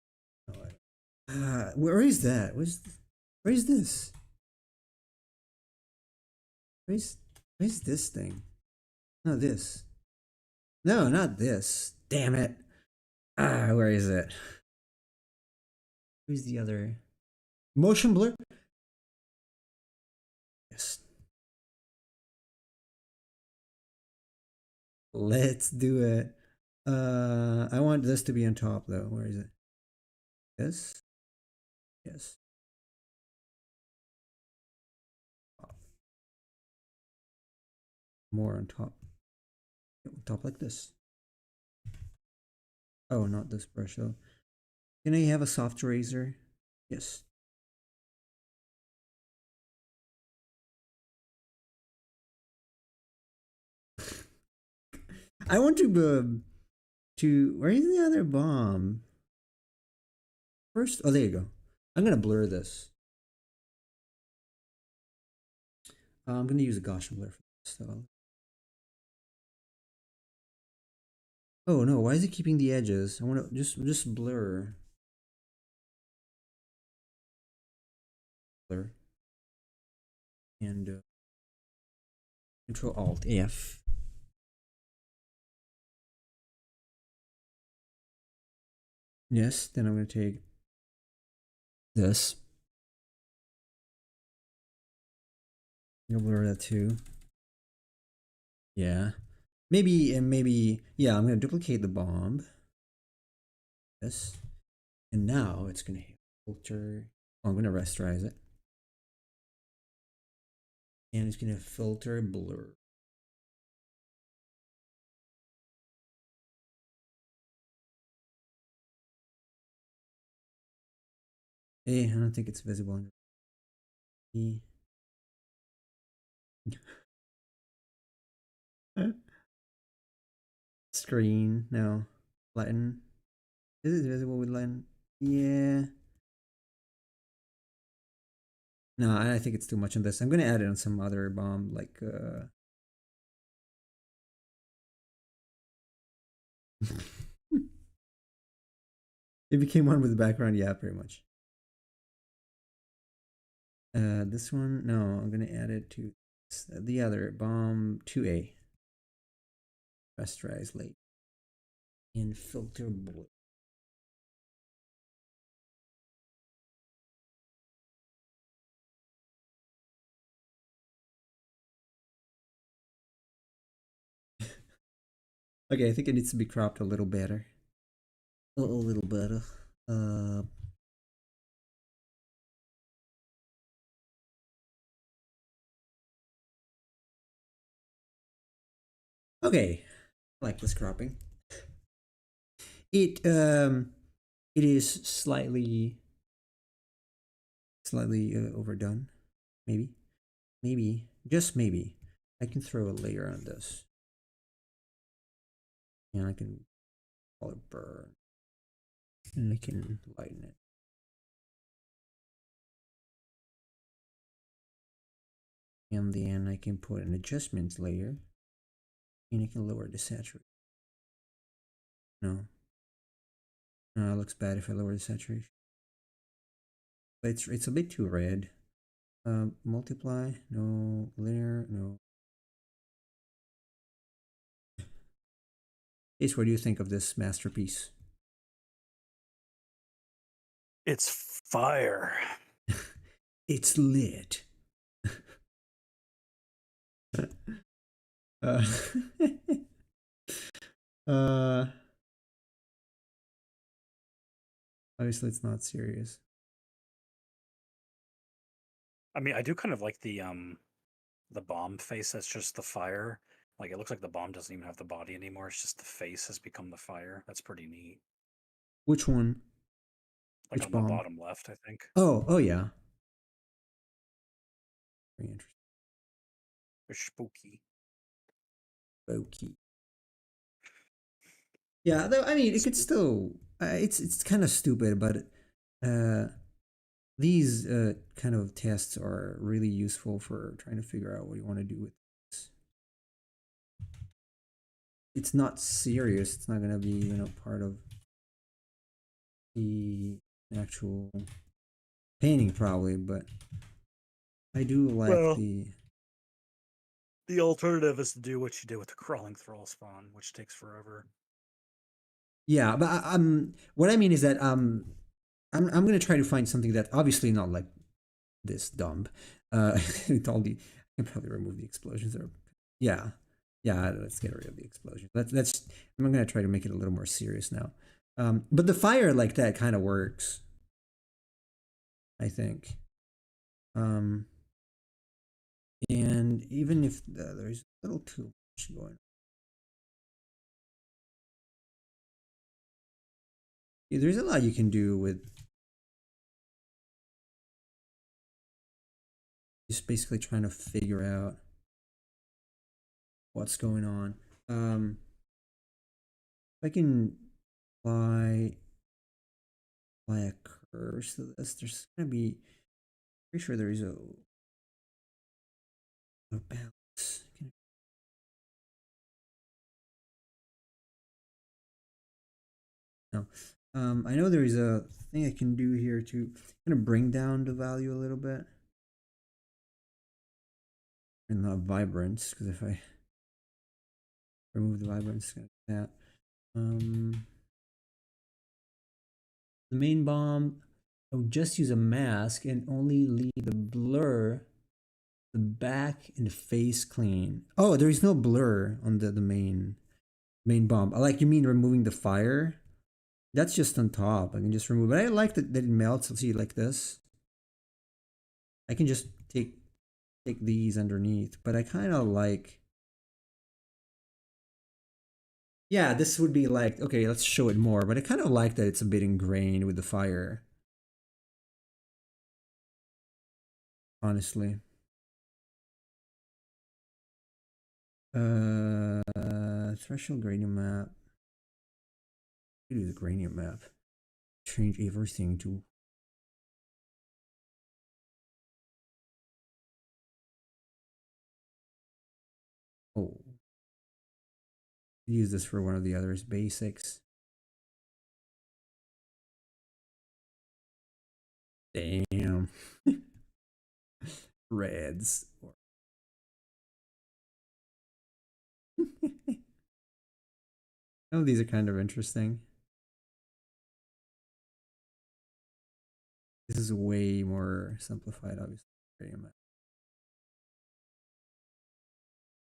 No, where is that? Where is this? Where's this thing? No, this. No, not this. Damn it. Where is it? Where's the other? Motion blur? Yes. Let's do it. I want this to be on top though. Where is it? This? Yes. More on top. Top like this. Oh, not this brush though. Can I have a soft razor? Yes. I want to where is the other bomb? First, oh there you go. I'm gonna blur this. I'm gonna use a Gaussian blur for this. So. Oh no, why is it keeping the edges? I want to just blur. Blur. And Control Alt F. Yes, then I'm gonna take this. I'll blur that too. Yeah. Maybe yeah, I'm gonna duplicate the bomb. Yes. And now it's gonna filter. Oh, I'm gonna rasterize it. And it's gonna filter blur. Hey, I don't think it's visible on the screen. No. Lighten. Is it visible with lighten? Yeah. No, I think it's too much on this. I'm gonna add it on some other bomb, like it became one with the background, yeah, pretty much. This one, no, I'm gonna add it to the other bomb 2A. Rasterize late and filter blue. Okay, I think it needs to be cropped a little better. A little better. Uh, Okay, I like this cropping. It is slightly overdone. Maybe just maybe. I can throw a layer on this, and I can call it burn, and I can lighten it. And then I can put an adjustment layer, and I can lower the saturation. No, no, it looks bad if I lower the saturation. But it's a bit too red. Multiply, no. Linear, no. Ace, what do you think of this masterpiece?
It's fire.
It's lit. uh, uh, obviously, it's not serious.
I mean, I do kind of like the bomb face. That's just the fire. Like it looks like the bomb doesn't even have the body anymore. It's just the face has become the fire. That's pretty neat.
Which one?
Like
Which
on the
bomb?
bottom left, I think.
Oh yeah. Very interesting.
It's spooky.
Okay. Yeah, though I mean, it could
Spook.
still. It's kind of stupid, but uh, these kind of tests are really useful for trying to figure out what you want to do with this. It's not serious. It's not gonna be part of the actual painting probably, but I do like
Well,
the.
the alternative is to do what you did with the crawling thrall spawn, which takes forever.
Yeah, but what I mean is that I'm gonna try to find something that obviously not like this dumb. With all the, I can probably remove the explosions. Or yeah, yeah. Let's get rid of the explosions. That's. I'm gonna try to make it a little more serious now. But the fire like that kind of works. I think. Um, and even if there's a little too much going on. Yeah, there's a lot you can do with just basically trying to figure out what's going on. If I can apply a curve to this, there's gonna be pretty sure there is a balance. No. I know there is a thing I can do here to kind of bring down the value a little bit. And not vibrance, because if I remove the vibrance, it's gonna do that. The main bomb, I would just use a mask and only leave the blur, the back and the face clean. Oh, there is no blur on the main bomb. Like you mean removing the fire? That's just on top. I can just remove it. I like that it melts. Let's see, like this. I can just take these underneath, but I kind of like. Yeah, this would be like, okay, let's show it more, but I kind of like that it's a bit ingrained with the fire. Honestly. Threshold gradient map. Do the gradient map. Change everything to. Oh. Use this for one of the others. Basics. Damn. Reds. Oh, these are kind of interesting. This is way more simplified, obviously. Gradient map.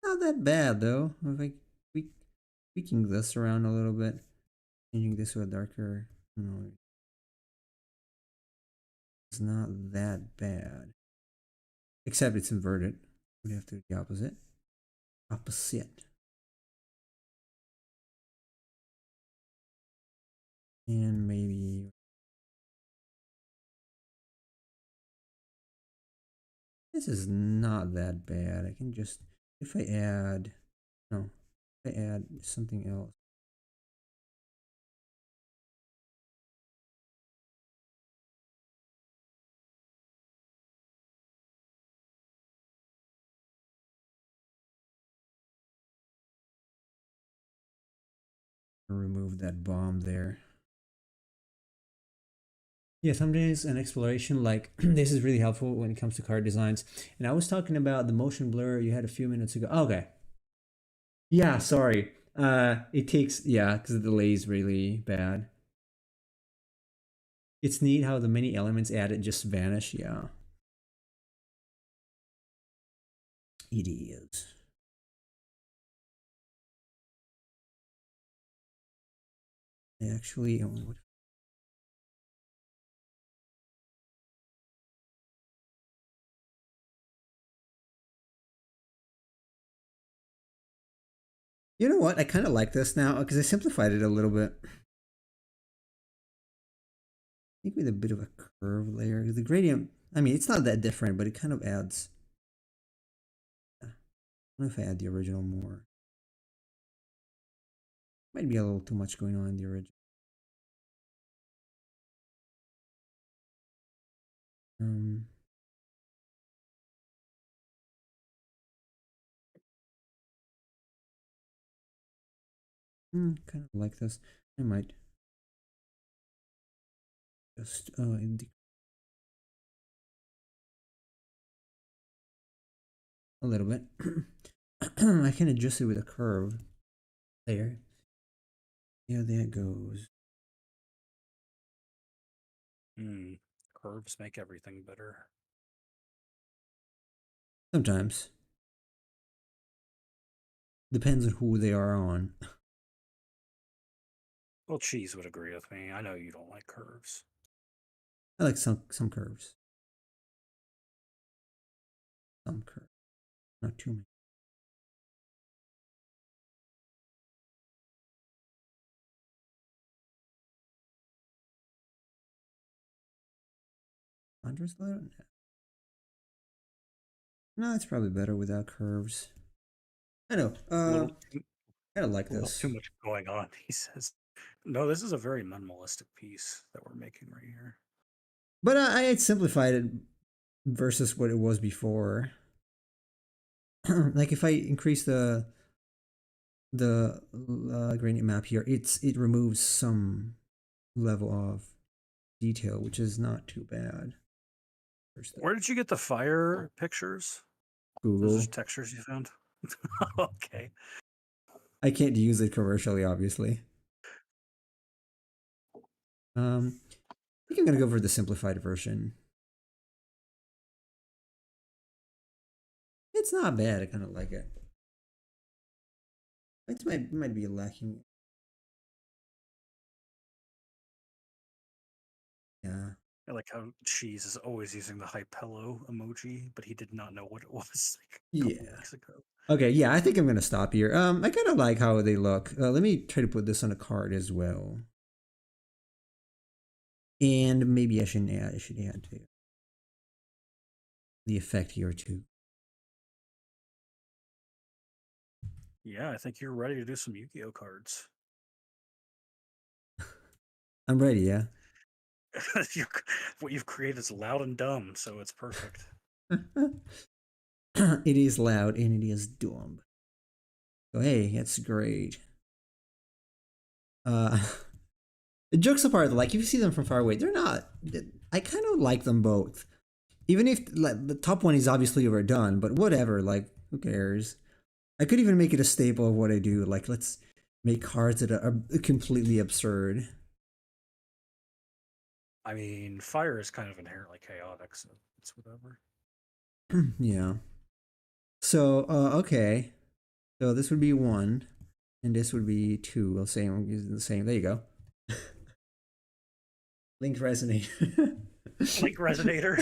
Not that bad though. If I tweaking this around a little bit, changing this to a darker, it's not that bad. Except it's inverted. We have to do the opposite. Opposite. And maybe this is not that bad. I can just, if I add, no, if I add something else. Remove that bomb there. Yeah, sometimes an exploration like this is really helpful when it comes to card designs. And I was talking about the motion blur you had a few minutes ago. Okay. Yeah, sorry. It takes, yeah, because the delay is really bad. It's neat how the many elements added just vanish. Yeah, it is. Actually, you know what? I kind of like this now because I simplified it a little bit. I think with a bit of a curve layer. The gradient, I mean, it's not that different, but it kind of adds. I don't know if I add the original more. Might be a little too much going on in the original. Um, kind of like this. I might just a little bit. I can adjust it with a curve there. Yeah, there it goes.
Curves make everything better.
Sometimes. Depends on who they are on.
Well, Cheese would agree with me. I know you don't like curves.
I like some curves. Some curves. Not too many. Contrast layer? No, it's probably better without curves. I know.
A little,
I don't like
a little too
this.
much going on, he says. No, this is a very minimalistic piece that we're making right here.
But I had simplified it versus what it was before. Like if I increase the gradient map here, it removes some level of detail, which is not too bad.
Where did you get the fire pictures?
Google.
Those are textures you found? Okay.
I can't use it commercially, obviously. I think I'm gonna go for the simplified version. It's not bad. I kind of like it. It might be lacking. Yeah.
I like how Cheese is always using the hypello emoji, but he did not know what it was like a couple
Yeah.
weeks ago.
Okay. Yeah. I think I'm gonna stop here. I kind of like how they look. Let me try to put this on a card as well. And maybe I should add to the effect here too.
Yeah, I think you're ready to do some Yu-Gi-Oh cards.
I'm ready. Yeah.
What you've created is loud and dumb, so it's perfect.
It is loud and it is dumb. So hey, that's great. Uh, jokes apart, like if you see them from far away, they're not. I kind of like them both. Even if like, the top one is obviously overdone, but whatever. Like who cares? I could even make it a staple of what I do. Like let's make cards that are completely absurd.
I mean, fire is kind of inherently chaotic, so it's whatever.
Yeah. So okay. So this would be 1, and this would be 2. We'll say I'm using the same. There you go. Link resonate.
Link resonator.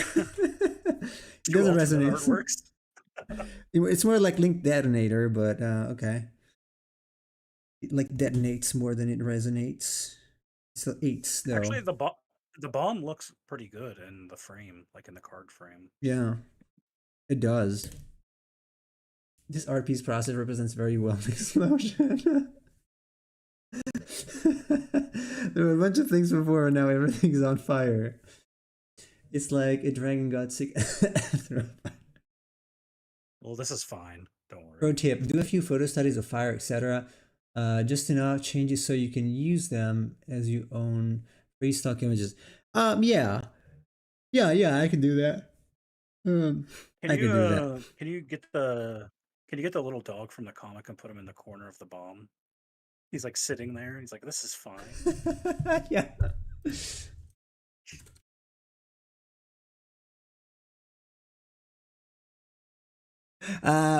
It doesn't resonate. It's more like link detonator, but okay. It like detonates more than it resonates. So eights though.
Actually, the bomb looks pretty good in the frame, like in the card frame.
Yeah, it does. This art piece process represents very well the explosion. There were a bunch of things before, and now everything's on fire. It's like a dragon got sick.
Well, this is fine. Don't
Pro
worry.
tip: do a few photo studies of fire, etc. Just enough changes so you can use them as you own free stock images. Yeah, yeah, I can do that. Um, I can do that.
can you get the little dog from the comic and put him in the corner of the bomb? He's like sitting there. He's like, "This is fine."
Yeah.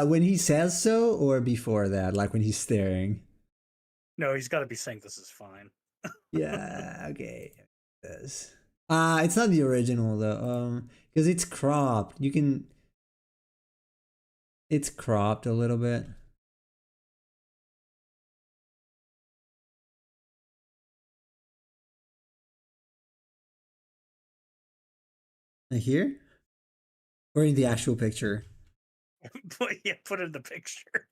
When he says so, or before that, like when he's staring.
No, he's got to be saying, "This is fine."
Yeah. Okay. Yes. It's not the original though. Because it's cropped. You can. It's cropped a little bit. Here, or in the actual picture.
But yeah, put it in the picture.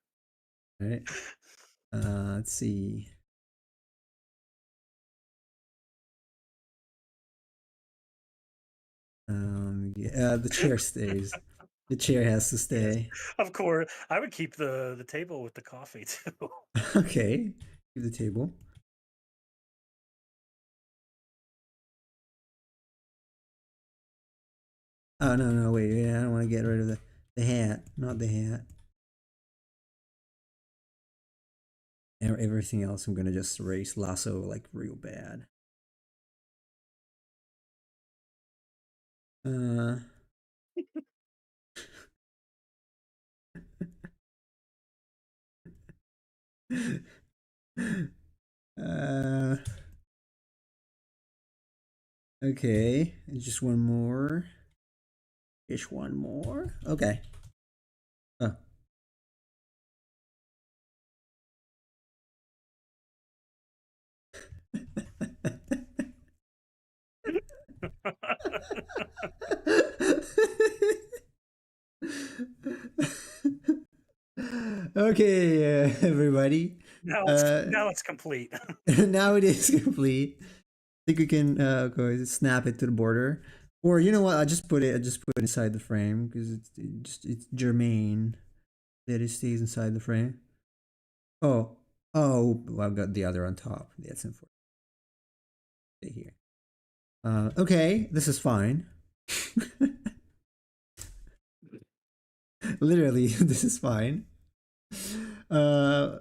All right. Let's see. Yeah, the chair stays. The chair has to
Yes,
stay.
of course. I would keep the table with the coffee too.
Okay. Give the table. Oh no, wait, yeah, I don't want to get rid of the hat, not the hat. Everything else I'm gonna just erase lasso like real bad. Uh uh okay, just one more. Just one more. Okay. Oh. Okay, everybody.
Now it's complete.
Now it is complete. I think we can go snap it to the border, or you know what? I just put it inside the frame because it's germane that it stays inside the frame. Oh, well, I've got the other on top. That's important. Stay here. Okay, this is fine. Literally, this is fine. Uh,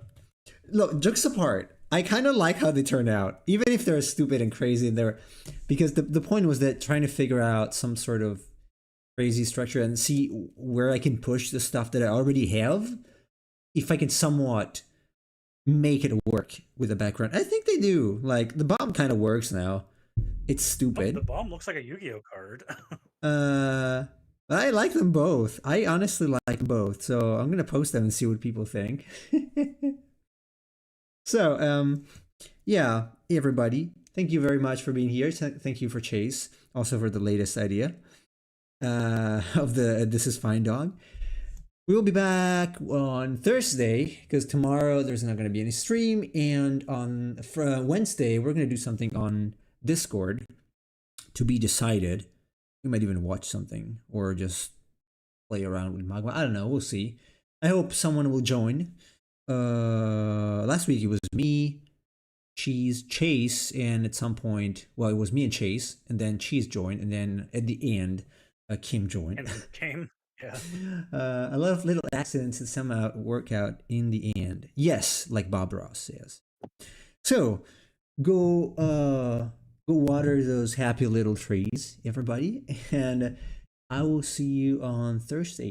Look, jokes apart, I kind of like how they turn out, even if they're stupid and crazy. They're because the point was that trying to figure out some sort of crazy structure and see where I can push the stuff that I already have, if I can somewhat make it work with the background. I think they do. Like the bomb kind of works now. It's
Oh, the
stupid.
bomb looks like a Yu-Gi-Oh card.
Uh, I like them both. I honestly like them both. So I'm gonna post them and see what people think. So, yeah, everybody, thank you very much for being here. Thank you for Chase, also for the latest idea of the This Is Fine Dog. We will be back on Thursday because tomorrow there's not going to be any stream, and on Wednesday we're going to do something on Discord to be decided. We might even watch something or just play around with Magma. I don't know. We'll see. I hope someone will join. Last week it was me, Cheese, Chase, and at some point, well, it was me and Chase, and then Cheese joined, and then at the end, Kim joined.
And it came. Yeah.
A lot of little accidents that somehow work out in the end. Yes, like Bob Ross says. So go water those happy little trees, everybody, and I will see you on Thursday.